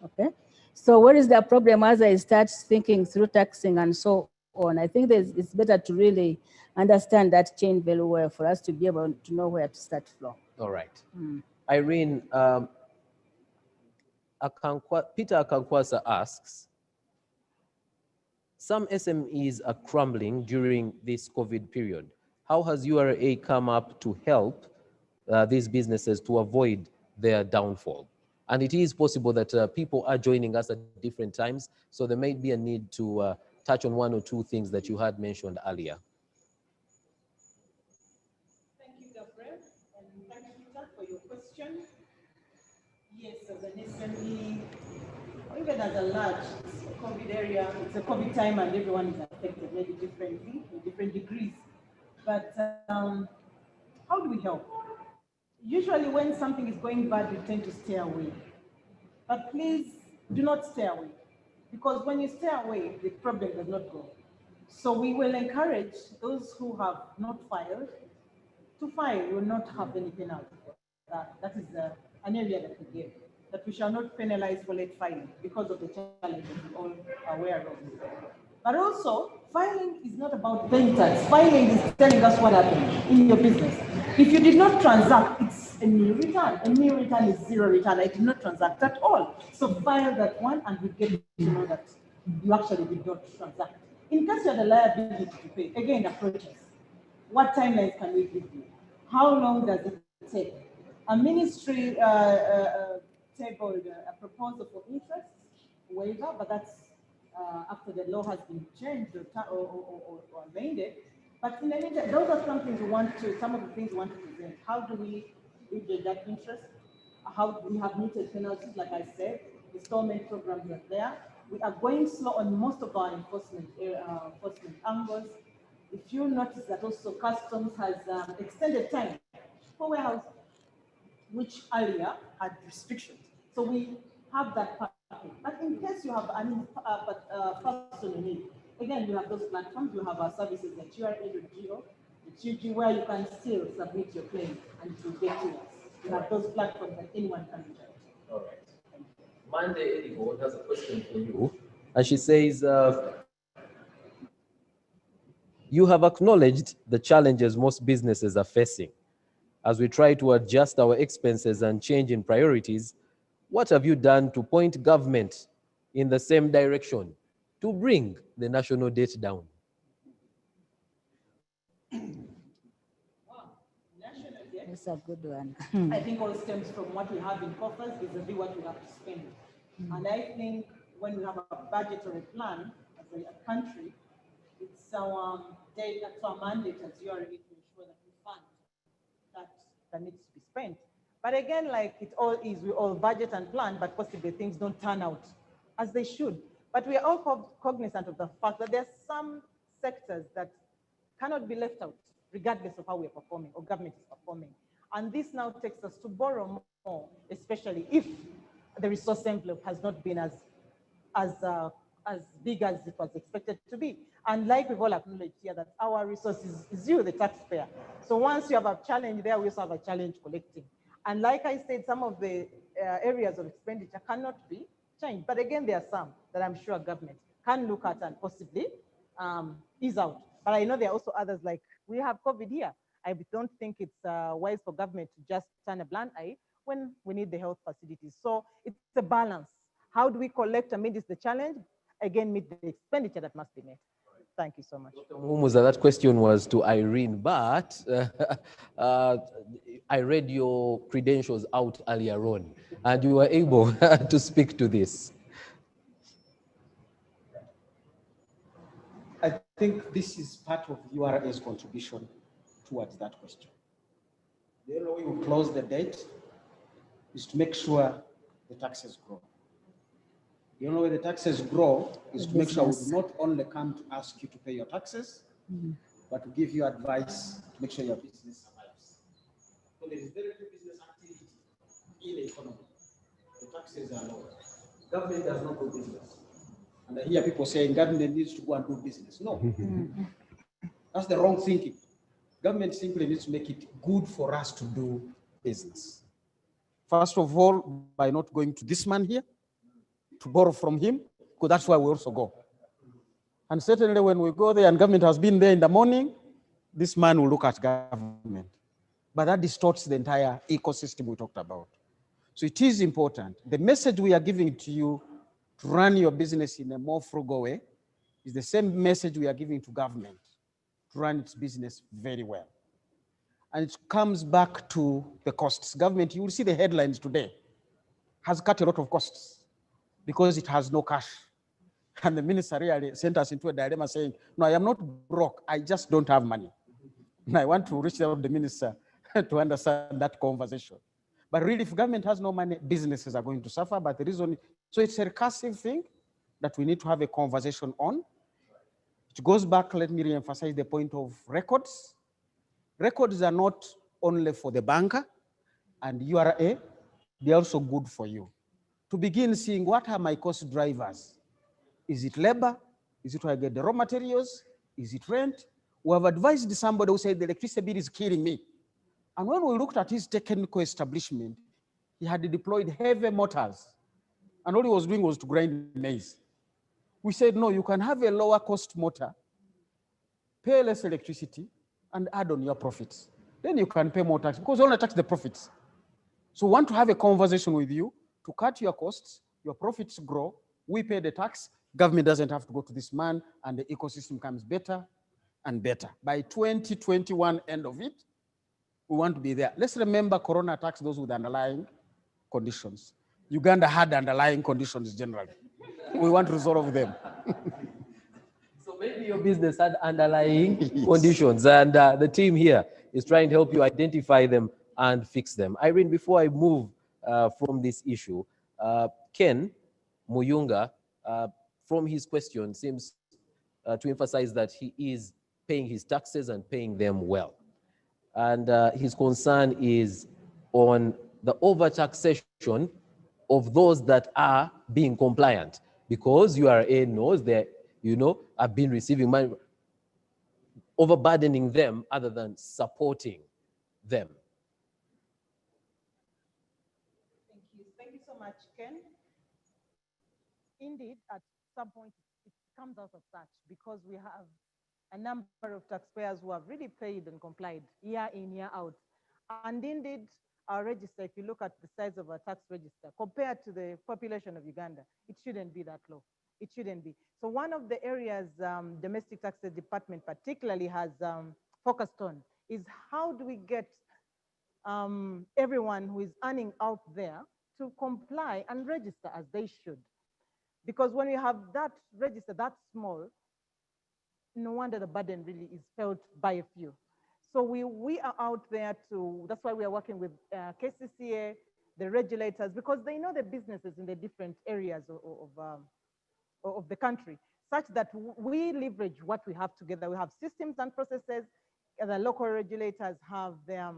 Okay, so where is the problem as I start thinking through taxing and so on? I think it's better to really understand that chain very well for us to be able to know where to start from. All right. Irene, Peter Akankwasa asks, some SMEs are crumbling during this COVID period. How has URA come up to help these businesses to avoid their downfall? And it is possible that people are joining us at different times, so there may be a need to touch on one or two things that you had mentioned earlier. Thank you, Gabriel, and thank you, Peter, for your question. Yes, as an SME, or even as a large COVID area, it's a COVID time and everyone is affected, maybe differently, in different degrees. But how do we help? Usually when something is going bad, we tend to stay away. But please do not stay away, because when you stay away, the problem does not go. So we will encourage those who have not filed to file. We will not have any penalty for that. That is an area that we give, that we shall not penalize for late filing because of the challenges we all are aware of. But also, filing is not about paying tax. Filing is telling us what happened in your business. If you did not transact, it's a new return. A new return is zero return. I did not transact at all. So file that one and we get to know that you actually did not transact. In case you had a liability to pay, again, approach us. What timelines can we give you? How long does it take? A ministry tabled a proposal for interest waiver, but that's after the law has been changed or amended. But in the meantime, those are some things some of the things we want to present. How do we reach that interest? How do we have meted penalties, like I said, installment programs are there. We are going slow on most of our enforcement angles. If you notice that also customs has extended time for warehouse, which earlier had restrictions. So we have that package. But in case you have any personal need, again, you have those platforms, you have our services like URA.go, the where you can still submit your claim and it will get to us. You have those platforms that anyone can reach out. All right. Monday Edigo has a question for you. And she says, you have acknowledged the challenges most businesses are facing. As we try to adjust our expenses and change in priorities, what have you done to point government in the same direction to bring the national debt down? Wow, national debt. That's a good one. I think all stems from what we have in coffers vis-a-vis what we have to spend. And I think when we have a budgetary plan as a country, it's our mandate as URA to ensure that we fund that needs to be spent. But again, like it all is, we all budget and plan, but possibly things don't turn out as they should. But we are all cognizant of the fact that there are some sectors that cannot be left out, regardless of how we are performing or government is performing. And this now takes us to borrow more, especially if the resource envelope has not been as big as it was expected to be. And like we've all acknowledged here, that our resource is you, the taxpayer. So once you have a challenge there, we also have a challenge collecting. And like I said, some of the areas of expenditure cannot be changed. But again, there are some that I'm sure government can look at and possibly ease out. But I know there are also others, like we have COVID here. I don't think it's wise for government to just turn a blind eye when we need the health facilities. So it's a balance. How do we collect amidst the challenge? Again, meet the expenditure that must be met. Thank you so much. Mumuza, that question was to Irene, but I read your credentials out earlier on, and you were able to speak to this. I think this is part of URA's contribution towards that question. The only way we close the debt is to make sure the taxes grow. The only way the taxes grow is to make sure we do not only come to ask you to pay your taxes, but to give you advice to make sure your business survives. So there is very little business activity in the economy. The taxes are low. Government does not do business. And I hear people saying government needs to go and do business. No. That's the wrong thinking. Government simply needs to make it good for us to do business. First of all, by not going to this man here to borrow from him, because that's why we also go. And certainly when we go there and government has been there in the morning, this man will look at government. But that distorts the entire ecosystem we talked about. So it is important. The message we are giving to you to run your business in a more frugal way is the same message we are giving to government to run its business very well. And it comes back to the costs. Government, you will see the headlines today, has cut a lot of costs because it has no cash. And the minister really sent us into a dilemma saying, no, I am not broke, I just don't have money. And I want to reach out to the minister to understand that conversation. But really, if government has no money, businesses are going to suffer. But the reason, so it's a recursive thing that we need to have a conversation on. It goes back, let me re-emphasize the point of records. Records are not only for the banker and URA, they're also good for you. To begin seeing what are my cost drivers. Is it labor? Is it where I get the raw materials? Is it rent? We have advised somebody who said the electricity bill is killing me. And when we looked at his technical establishment, he had deployed heavy motors. And all he was doing was to grind maize. We said, no, you can have a lower cost motor, pay less electricity, and add on your profits. Then you can pay more tax because you only tax the profits. So we want to have a conversation with you to cut your costs, your profits grow, we pay the tax, government doesn't have to go to this man, and the ecosystem comes better and better. By 2021, end of it, we want to be there. Let's remember Corona attacks those with underlying conditions. Uganda had underlying conditions generally. We want to resolve them. So maybe your business had underlying conditions, and the team here is trying to help you identify them and fix them. Irene, before I move from this issue, Ken Muyunga, from his question, seems to emphasize that he is paying his taxes and paying them well. And his concern is on the overtaxation of those that are being compliant, because URA knows that, have been receiving money, overburdening them other than supporting them. Thank you so much, Ken. Indeed, at some point, it comes out of such because we have a number of taxpayers who have really paid and complied year in, year out. And indeed, our register, if you look at the size of our tax register, compared to the population of Uganda, it shouldn't be that low. It shouldn't be. So one of the areas Domestic Taxes Department particularly has focused on is how do we get everyone who is earning out there to comply and register as they should. Because when you have that register that small, no wonder the burden really is felt by a few. So we are out there that's why we are working with KCCA, the regulators, because they know the businesses in the different areas of the country, such that we leverage what we have together. We have systems and processes, and the local regulators have their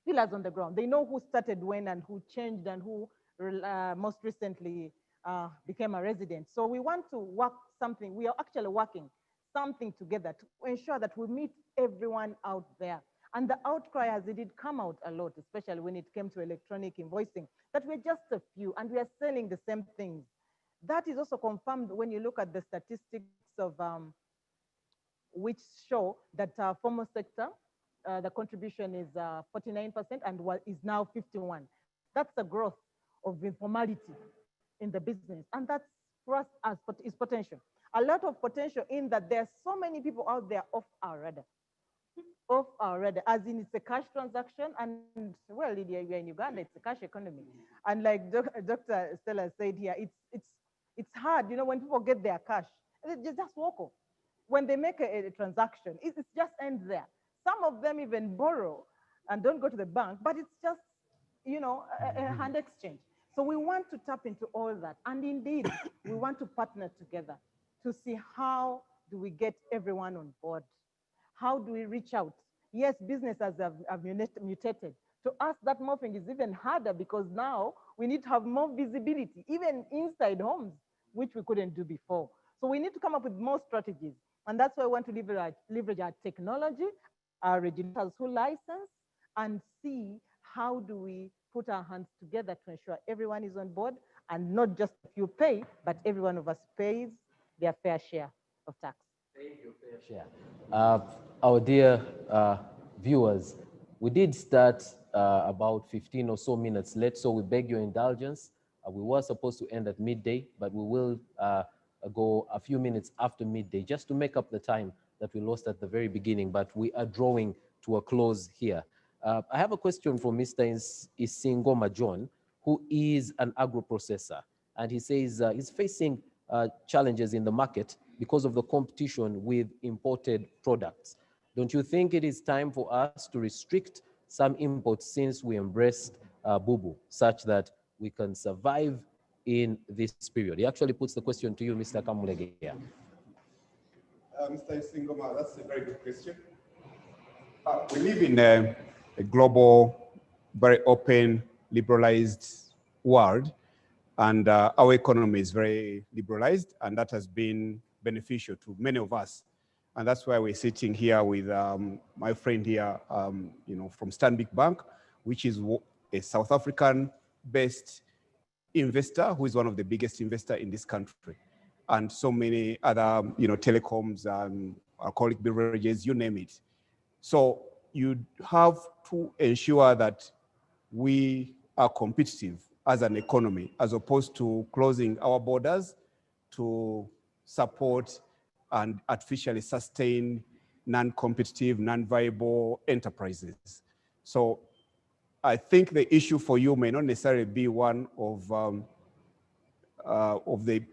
pillars on the ground. They know who started when and who changed and who most recently became a resident. So we want to work something, we are actually working something together to ensure that we meet everyone out there. And the outcry has indeed come out a lot, especially when it came to electronic invoicing, that we're just a few and we are selling the same things. That is also confirmed when you look at the statistics of which show that formal sector, the contribution is 49% and is now 51%. That's the growth of informality in the business. And that's for us is potential. A lot of potential in that there are so many people out there off our radar. Off our radar, as in it's a cash transaction, and well, Lydia, we are in Uganda, it's a cash economy. And like Dr. Stella said here, it's hard, when people get their cash, they just walk off. When they make a transaction, it just ends there. Some of them even borrow and don't go to the bank, but it's just, a hand exchange. So we want to tap into all that. And indeed, we want to partner together to see how do we get everyone on board. How do we reach out? Yes, businesses have mutated. To us, that morphing is even harder because now we need to have more visibility, even inside homes, which we couldn't do before. So we need to come up with more strategies. And that's why we want to leverage our technology, our regulators who license, and see how do we put our hands together to ensure everyone is on board, and not just a few pay, but every one of us pays their fair share of tax. Share. Our dear viewers, we did start about 15 or so minutes late, so we beg your indulgence. We were supposed to end at midday, but we will go a few minutes after midday just to make up the time that we lost at the very beginning, but we are drawing to a close here. I have a question from Mr. Isingoma John, who is an agro-processor, and he says he's facing challenges in the market because of the competition with imported products. Don't you think it is time for us to restrict some imports since we embraced Bubu, such that we can survive in this period? He actually puts the question to you, Mr. Camurega. Mr. Singoma, that's a very good question. We live in a global, very open, liberalized world, and our economy is very liberalized, and that has been beneficial to many of us. And that's why we're sitting here with my friend here, from Stanbic Bank, which is a South African-based investor who is one of the biggest investors in this country, and so many other, telecoms, alcoholic beverages, you name it. So you have to ensure that we are competitive as an economy, as opposed to closing our borders to support and artificially sustain non-competitive, non-viable enterprises. So I think the issue for you may not necessarily be one of the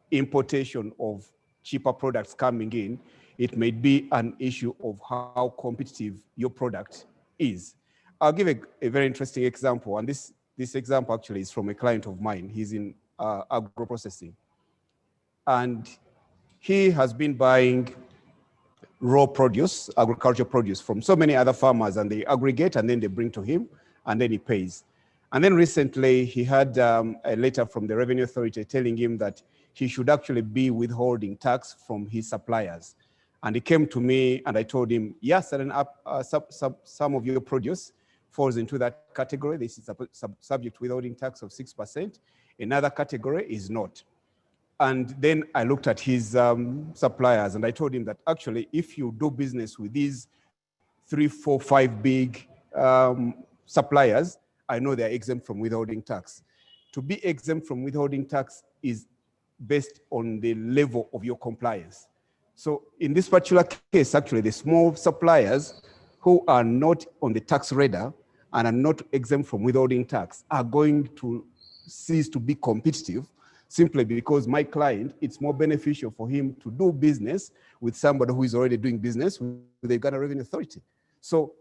importation of cheaper products coming in. It may be an issue of how competitive your product is. I'll give a very interesting example, and this example actually is from a client of mine. He's in agro-processing, and he has been buying raw produce, agricultural produce, from so many other farmers, and they aggregate and then they bring to him, and then he pays. And then recently he had a letter from the Revenue Authority telling him that he should actually be withholding tax from his suppliers. And he came to me and I told him, yes, some of your produce falls into that category. This is subject to withholding tax of 6%. Another category is not. And then I looked at his suppliers and I told him that actually, if you do business with these 3, 4, 5 big suppliers, I know they're exempt from withholding tax. To be exempt from withholding tax is based on the level of your compliance. So in this particular case, actually, the small suppliers who are not on the tax radar and are not exempt from withholding tax are going to cease to be competitive, simply because my client, it's more beneficial for him to do business with somebody who is already doing business with the Uganda Revenue Authority. So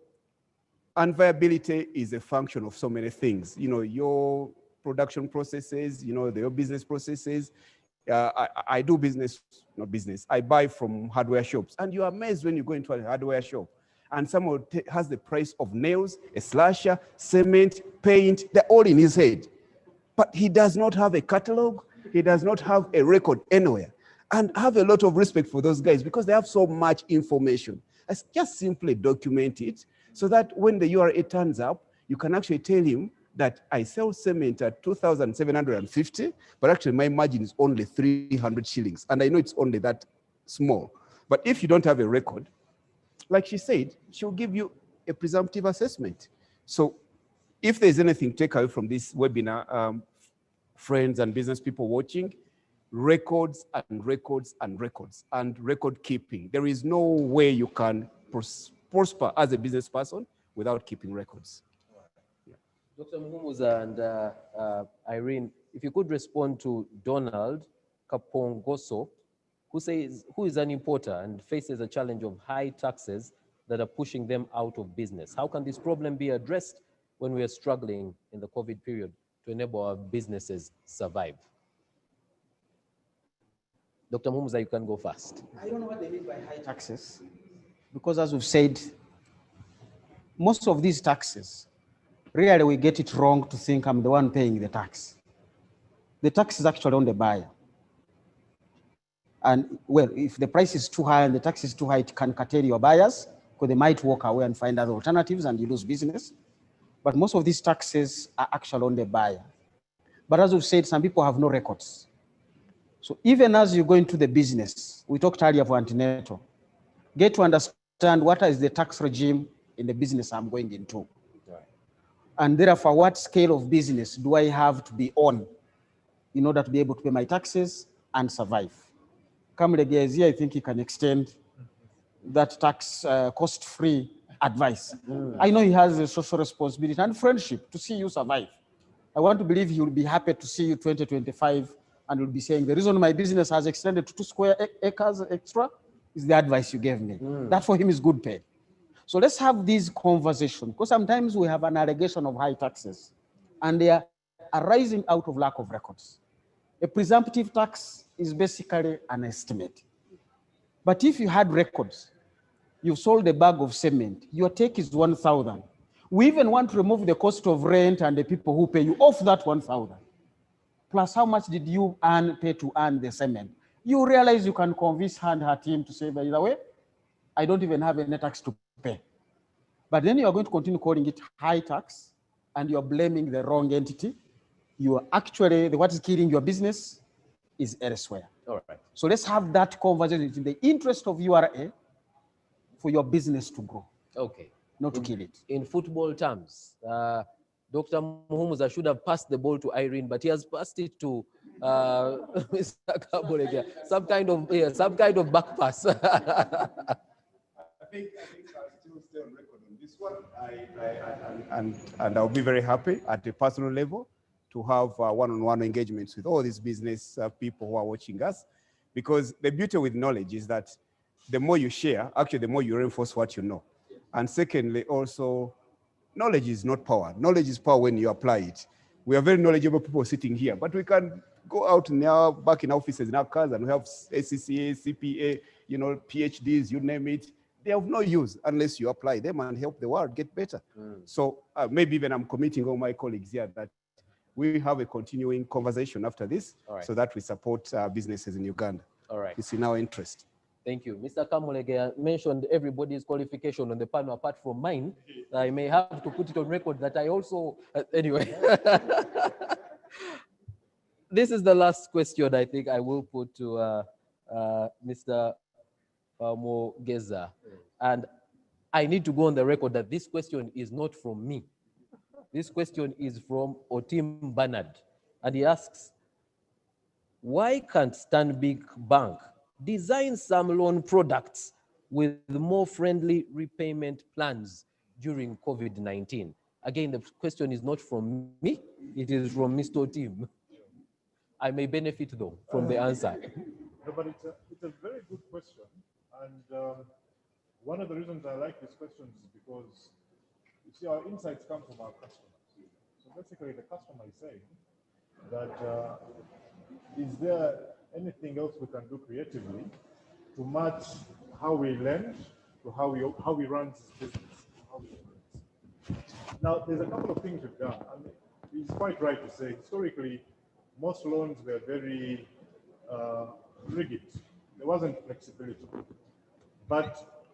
unviability is a function of so many things. Your production processes, your business processes. I do business, not business. I buy from hardware shops, and you're amazed when you go into a hardware shop and someone has the price of nails, a slasher, cement, paint, they're all in his head. But he does not have a catalog. He does not have a record anywhere. And I have a lot of respect for those guys because they have so much information. Just simply document it so that when the URA turns up, you can actually tell him that I sell cement at 2,750, but actually my margin is only 300 shillings. And I know it's only that small. But if you don't have a record, like she said, she'll give you a presumptive assessment. So if there's anything to take away from this webinar, friends and business people watching, records and records and records and record keeping. There is no way you can prosper as a business person without keeping records. Dr. Muhumuza and Irene, if you could respond to Donald Kapongoso, who is an importer and faces a challenge of high taxes that are pushing them out of business. How can this problem be addressed when we are struggling in the COVID period to enable our businesses survive? Dr. Muhumuza, you can go first. I don't know what they mean by high taxes, because as we've said, most of these taxes, really we get it wrong to think I'm the one paying the tax. The tax is actually on the buyer. And well, if the price is too high and the tax is too high, it can curtail your buyers because they might walk away and find other alternatives and you lose business. But most of these taxes are actually on the buyer. But as we've said, some people have no records. So even as you go into the business, we talked earlier of antenatal, get to understand what is the tax regime in the business I'm going into. Right. And therefore, what scale of business do I have to be on in order to be able to pay my taxes and survive? Camurega is here, I think he can extend that tax cost-free advice. I know he has a social responsibility and friendship to see you survive. I want to believe he will be happy to see you 2025 and will be saying, the reason my business has extended to 2 square acres extra is the advice you gave me. That for him is good pay. So let's have these conversations, because sometimes we have an allegation of high taxes and they are arising out of lack of records. A presumptive tax is basically an estimate. But if you had records, you sold a bag of cement, your take is 1,000. We even want to remove the cost of rent and the people who pay you off that 1,000. Plus, how much did you pay to earn the cement? You realize you can convince her and her team to say, by the way, I don't even have any tax to pay. But then you are going to continue calling it high tax and you're blaming the wrong entity. You are actually, what is killing your business is elsewhere. All right. So let's have that conversation in the interest of URA for your business to grow. Okay. Not to kill it. In football terms, Dr. Muhumuza should have passed the ball to Irene, but he has passed it to Mr. Camurega. Some kind of back pass. I think I'll still stay on record on this one. And I'll be very happy at a personal level to have one-on-one engagements with all these business people who are watching us, because the beauty with knowledge is that the more you share, actually, the more you reinforce what you know. And secondly, also, knowledge is not power. Knowledge is power when you apply it. We are very knowledgeable people sitting here, but we can go out now, back in offices in our cars, and we have SCCA, CPA, PhDs, you name it. They have no use unless you apply them and help the world get better. So maybe even I'm committing all my colleagues here that we have a continuing conversation after this, so that we support businesses in Uganda. All right. It's in our interest. Thank you. Mr. Camurega mentioned everybody's qualification on the panel apart from mine. I may have to put it on record that I also, anyway. This is the last question I think I will put to Mr. Mogeza. And I need to go on the record that this question is not from me. This question is from Otim Bernard. And he asks, why can't Stanbic Bank design some loan products with more friendly repayment plans during COVID-19? Again, the question is not from me, it is from Mr. Tim. I may benefit though from the answer. No, but it's a very good question. And one of the reasons I like this question is because, you see, our insights come from our customers. So basically the customer is saying that, is there anything else we can do creatively to match how we lend to how we run this business? Now, there's a couple of things we've done. I mean, it's quite right to say, historically, most loans were very rigid. There wasn't flexibility. But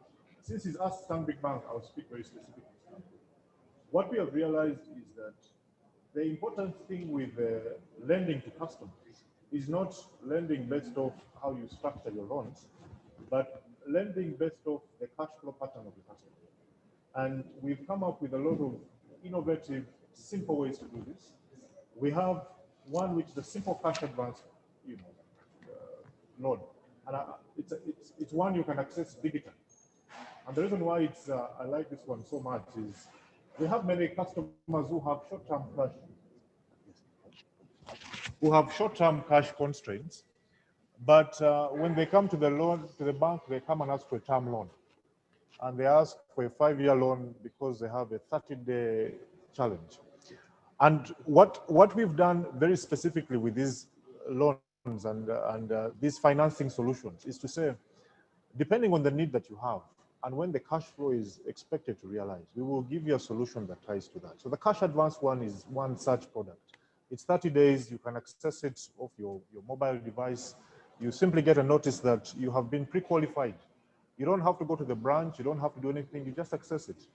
since he's asked Stanbic Bank, I'll speak very specifically. What we have realized is that the important thing with lending to customers is not lending based off how you structure your loans, but lending based off the cash flow pattern of the customer. And we've come up with a lot of innovative, simple ways to do this. We have one which is a simple cash advance, loan, and it's one you can access digitally. And the reason why I like this one so much is we have many customers who have short-term cash constraints, but when they come to the bank, they come and ask for a term loan, and they ask for a 5-year loan because they have a 30-day challenge. And what we've done very specifically with these loans and these financing solutions is to say, depending on the need that you have and when the cash flow is expected to realize, we will give you a solution that ties to that. So the cash advance one is one such product. It's 30 days, you can access it off your mobile device. You simply get a notice that you have been pre-qualified. You don't have to go to the branch, you don't have to do anything, you just access it.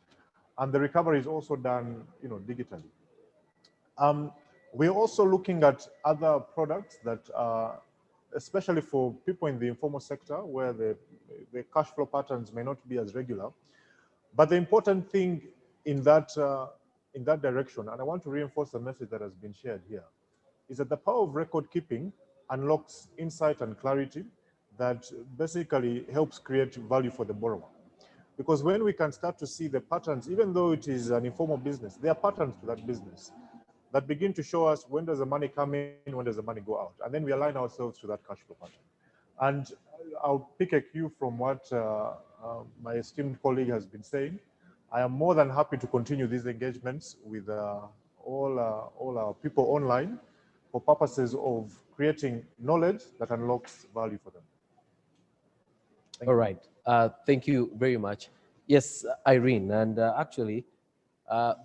And the recovery is also done, digitally. We're also looking at other products that are, especially for people in the informal sector where the cash flow patterns may not be as regular. But the important thing in that direction, and I want to reinforce the message that has been shared here, is that the power of record keeping unlocks insight and clarity that basically helps create value for the borrower. Because when we can start to see the patterns, even though it is an informal business, there are patterns to that business that begin to show us when does the money come in, when does the money go out, and then we align ourselves to that cash flow pattern. And I'll pick a cue from what my esteemed colleague has been saying. I am more than happy to continue these engagements with all our people online for purposes of creating knowledge that unlocks value for them. All right. Thank you very much. Yes, Irene, and actually,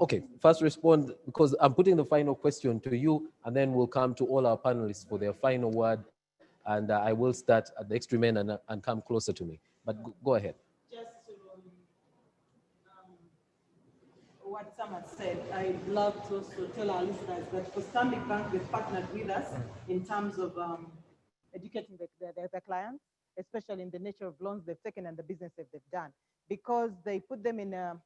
okay, first respond, because I'm putting the final question to you, and then we'll come to all our panelists for their final word, and I will start at the extreme end and come closer to me. But go ahead. Just to what Sam had said, I'd love to also tell our listeners that for Stanbic Bank, they've partnered with us in terms of educating their clients, especially in the nature of loans they've taken and the businesses they've done, because they put them in a,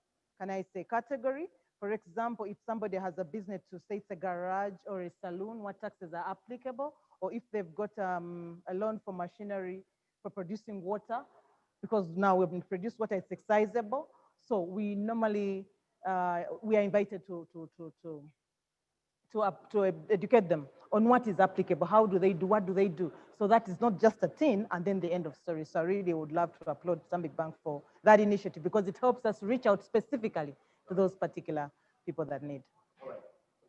can I say, category. For example, if somebody has a business to say it's a garage or a saloon, what taxes are applicable, or if they've got a loan for machinery for producing water, because now we've produced water, it's excisable. So we normally, we are invited to educate them on what is applicable, how do they do, what do they do. So that is not just a tin and then the end of story. So I really would love to applaud Stanbic Bank for that initiative, because it helps us reach out specifically to those particular people that need. All right.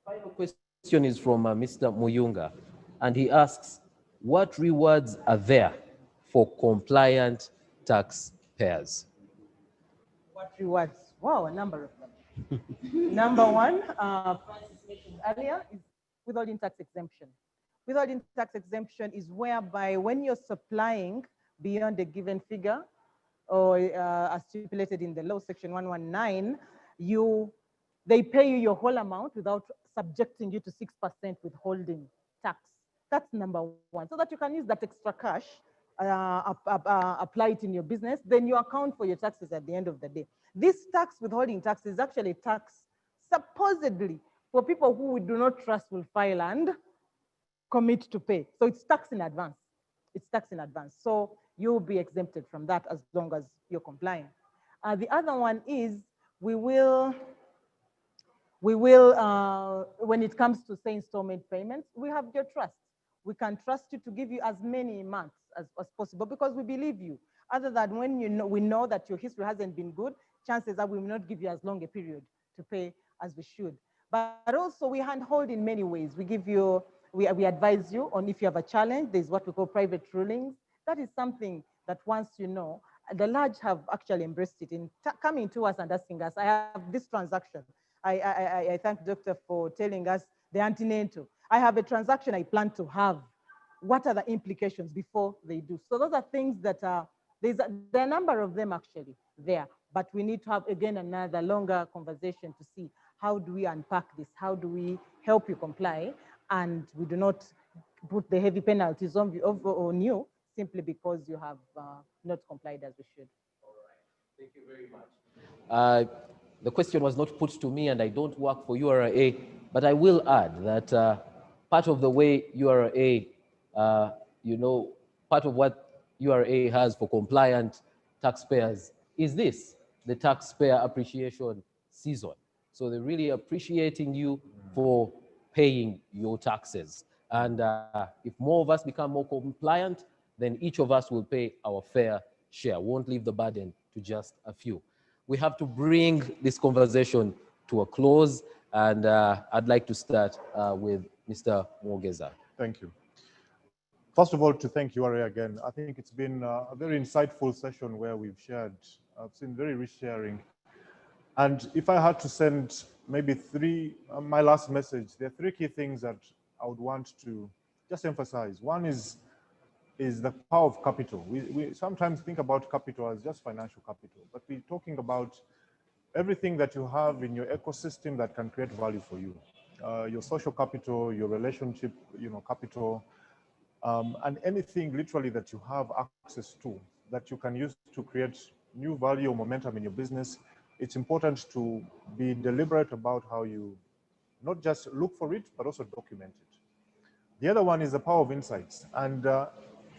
The final question is from Mr. Muyunga, and he asks, what rewards are there for compliant taxpayers? What rewards? Wow, a number of them. Number one, Francis mentioned earlier, is withholding tax exemption. Withholding tax exemption is whereby when you're supplying beyond a given figure, or as stipulated in the law, section 119, they pay you your whole amount without subjecting you to 6% withholding tax. That's number one, so that you can use that extra cash, apply it in your business, then you account for your taxes at the end of the day. This tax withholding tax is actually tax supposedly for people who we do not trust will file and commit to pay. So it's tax in advance. It's tax in advance. So you'll be exempted from that as long as you're complying. The other one is we will, when it comes to say installment payments, we have your trust. We can trust you to give you as many months as possible because we believe you. Other than when we know that your history hasn't been good, chances are we will not give you as long a period to pay as we should. But also we handhold in many ways. We give you, we advise you on if you have a challenge. There's what we call private rulings. That is something that once you know, the large have actually embraced it in coming to us and asking us, I have this transaction. I thank Doctor for telling us the antenatal. I have a transaction I plan to have. What are the implications before they do? So those are things that are, there are a number of them actually there, but we need to have, again, another longer conversation to see how do we unpack this? How do we help you comply? And we do not put the heavy penalties on you simply because you have not complied as we should. All right, thank you very much. The question was not put to me and I don't work for URA, but I will add that part of the way URA, part of what URA has for compliant taxpayers is this, the taxpayer appreciation season. So they're really appreciating you for paying your taxes. And if more of us become more compliant, then each of us will pay our fair share. We won't leave the burden to just a few. We have to bring this conversation to a close, and I'd like to start with Mr. Mwogeza. Thank you. First of all, to thank URA again. I think it's been a very insightful session where we've shared, I've seen very rich sharing. And if I had to send maybe my last message, there are three key things that I would want to just emphasize. One is is the power of capital. We sometimes think about capital as just financial capital, but we're talking about everything that you have in your ecosystem that can create value for you. Your social capital, your relationship, capital, and anything literally that you have access to that you can use to create new value or momentum in your business. It's important to be deliberate about how you not just look for it, but also document it. The other one is the power of insights. And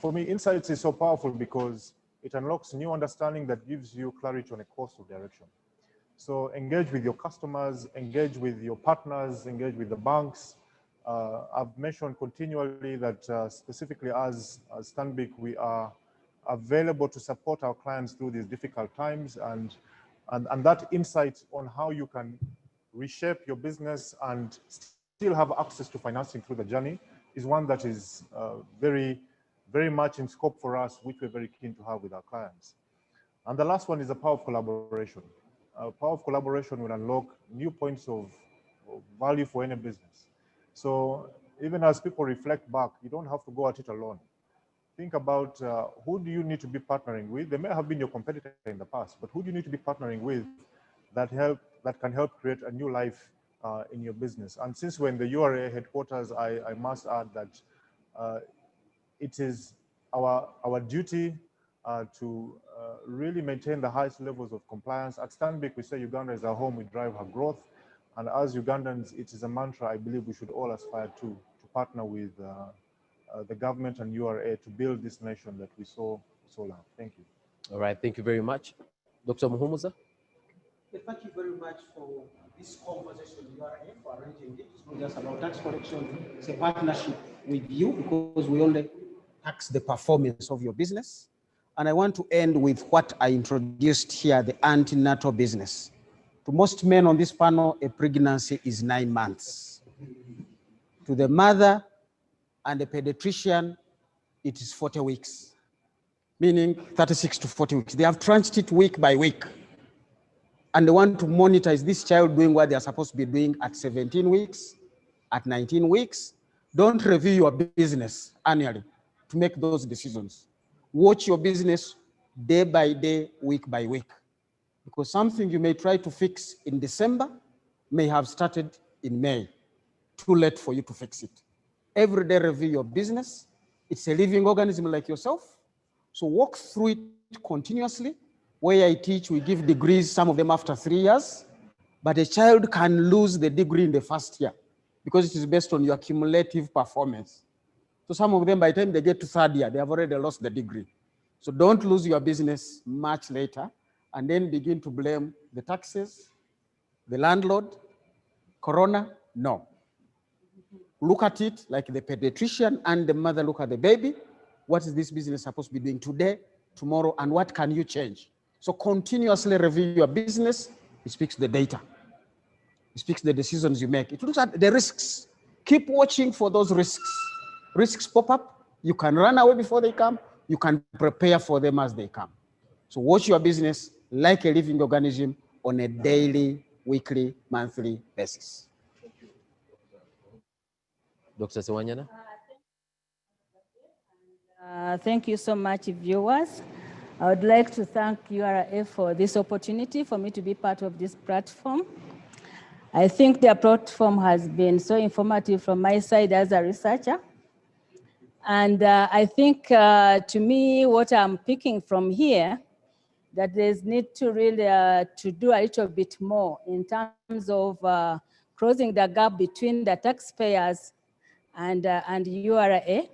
for me, insights is so powerful because it unlocks new understanding that gives you clarity on a course of direction. So engage with your customers, engage with your partners, engage with the banks. I've mentioned continually that specifically as Stanbic, we are available to support our clients through these difficult times, and that insight on how you can reshape your business and still have access to financing through the journey is one that is very, very much in scope for us, which we're very keen to have with our clients. And the last one is the power of collaboration. Power of collaboration will unlock new points of value for any business. So even as people reflect back, you don't have to go at it alone. Think about who do you need to be partnering with? They may have been your competitor in the past, but who do you need to be partnering with that can help create a new life in your business? And since we're in the URA headquarters, I must add that it is our duty to really maintain the highest levels of compliance. At Stanbic, we say Uganda is our home, we drive our growth. And as Ugandans, it is a mantra I believe we should all aspire to partner with the government and URA to build this nation that we so love. Thank you. All right, thank you very much. Dr. Muhumuza? Thank you very much for this conversation, URA, for arranging it. It's not just about tax collection, it's a partnership with you because we only tax the performance of your business. And I want to end with what I introduced here, the antenatal business. To most men on this panel, a pregnancy is 9 months. To the mother and the pediatrician, it is 40 weeks, meaning 36 to 40 weeks. They have tranched it week by week. And they want to monitor, is this child doing what they're supposed to be doing at 17 weeks, at 19 weeks? Don't review your business annually to make those decisions. Watch your business day by day, week by week. Because something you may try to fix in December may have started in May. Too late for you to fix it. Every day review your business. It's a living organism like yourself. So walk through it continuously. Where I teach, we give degrees, some of them after 3 years. But a child can lose the degree in the first year because it is based on your cumulative performance. So some of them, by the time they get to 3rd year, they have already lost the degree. So don't lose your business much later and then begin to blame the taxes, the landlord, Corona. No. Look at it like the pediatrician and the mother look at the baby. What is this business supposed to be doing today, tomorrow, and what can you change? So continuously review your business. It speaks the data. It speaks the decisions you make. It looks at the risks. Keep watching for those risks. Risks pop up. You can run away before they come. You can prepare for them as they come. So watch your business like a living organism on a daily, weekly, monthly basis. Dr. Sewanyana? Thank you so much, viewers. I would like to thank URA for this opportunity for me to be part of this platform. I think their platform has been so informative from my side as a researcher. And I think to me, what I'm picking from here, that there's need to really to do a little bit more in terms of closing the gap between the taxpayers and URA.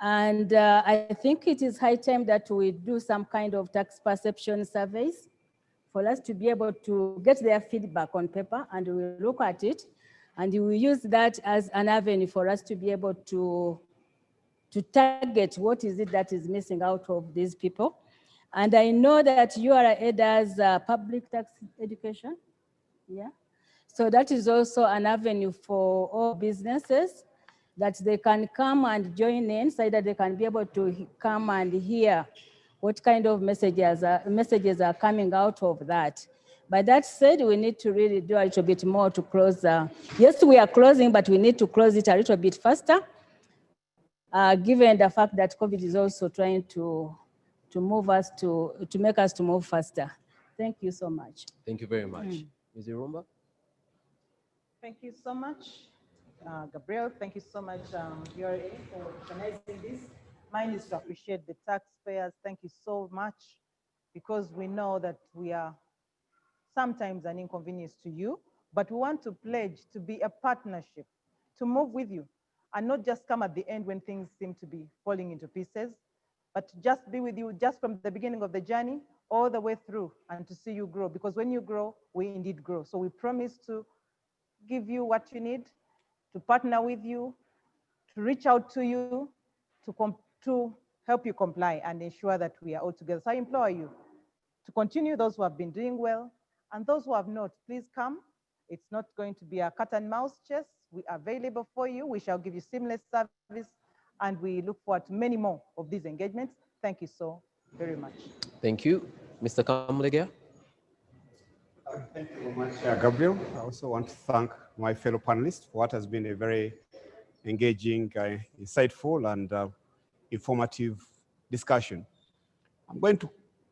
And I think it is high time that we do some kind of tax perception surveys for us to be able to get their feedback on paper, and we look at it, and we use that as an avenue for us to be able to target what is it that is missing out of these people. And I know that URA does public tax education, yeah? So that is also an avenue for all businesses that they can come and join in so that they can be able to come and hear what kind of messages are coming out of that. But that said, we need to really do a little bit more to close. Yes, we are closing, but we need to close it a little bit faster given the fact that COVID is also trying to move us to make us to move faster. Thank you so much. Thank you very much. Ms. Irumba? Thank you so much, Gabriel. Thank you so much, URA, for organizing this. Mine is to appreciate the taxpayers. Thank you so much, because we know that we are sometimes an inconvenience to you, but we want to pledge to be a partnership, to move with you, and not just come at the end when things seem to be falling into pieces, but just be with you just from the beginning of the journey all the way through, and to see you grow, because when you grow, we indeed grow. So we promise to give you what you need, to partner with you, to reach out to you, to help you comply and ensure that we are all together. So I implore you to continue, those who have been doing well, and those who have not, please come. It's not going to be a cat and mouse chase. We are available for you. We shall give you seamless service, and we look forward to many more of these engagements. Thank you so very much. Thank you. Mr. Camurega? Thank you very much, Gabriel. I also want to thank my fellow panelists for what has been a very engaging, insightful, and informative discussion. I'm going to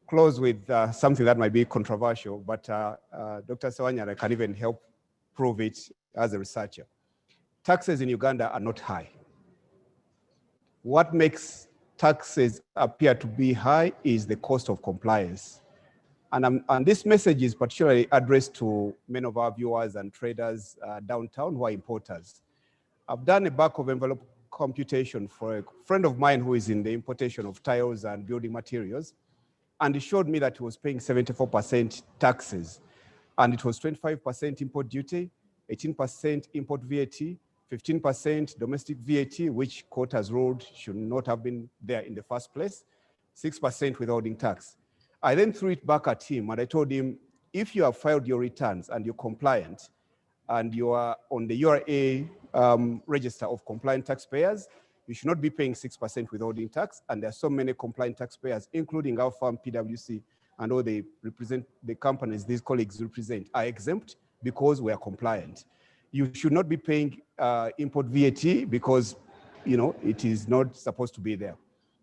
close with something that might be controversial, but Dr. Sewanyana can even help prove it as a researcher. Taxes in Uganda are not high. What makes taxes appear to be high is the cost of compliance. And this message is particularly addressed to many of our viewers and traders downtown who are importers. I've done a back of envelope computation for a friend of mine who is in the importation of tiles and building materials. And he showed me that he was paying 74% taxes. And it was 25% import duty, 18% import VAT, 15% domestic VAT, which court has ruled should not have been there in the first place, 6% withholding tax. I then threw it back at him and I told him, if you have filed your returns and you're compliant and you are on the URA register of compliant taxpayers, you should not be paying 6% withholding tax. And there are so many compliant taxpayers, including our firm, PwC, and all they represent, the companies these colleagues represent, are exempt because we are compliant. You should not be paying import VAT because, you know, it is not supposed to be there.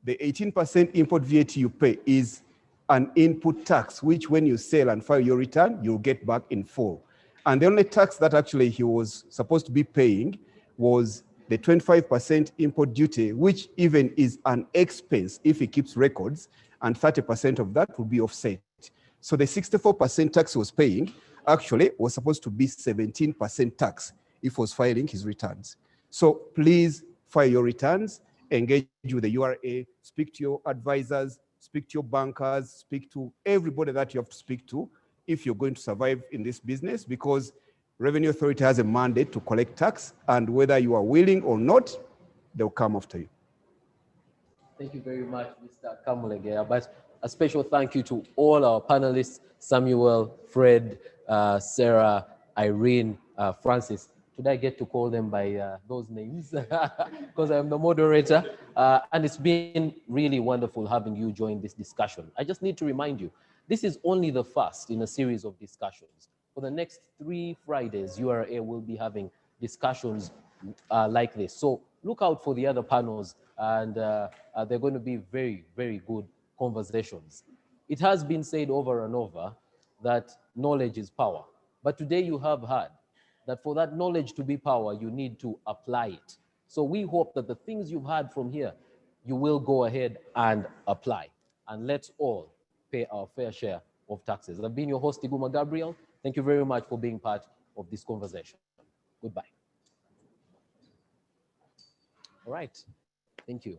The 18% import VAT you pay is an input tax, which when you sell and file your return, you'll get back in full. And the only tax that actually he was supposed to be paying was the 25% import duty, which even is an expense if he keeps records, and 30% of that will be offset. So the 64% tax he was paying actually was supposed to be 17% tax if he was filing his returns. So please file your returns, engage with the URA, speak to your advisors, speak to your bankers, speak to everybody that you have to speak to if you're going to survive in this business, because Revenue Authority has a mandate to collect tax, and whether you are willing or not, they'll come after you. Thank you very much, Mr. Camurega. But a special thank you to all our panelists, Samuel, Fred, Sarah, Irene, Francis. Today I get to call them by those names because I'm the moderator. And it's been really wonderful having you join this discussion. I just need to remind you, this is only the first in a series of discussions. For the next 3 Fridays, URA will be having discussions like this. So look out for the other panels, and they're going to be very, very good conversations. It has been said over and over that knowledge is power. But today you have heard that for that knowledge to be power, you need to apply it. So we hope that the things you've heard from here, you will go ahead and apply. And let's all pay our fair share of taxes. I've been your host, Iguma Gabriel. Thank you very much for being part of this conversation. Goodbye. All right. Thank you.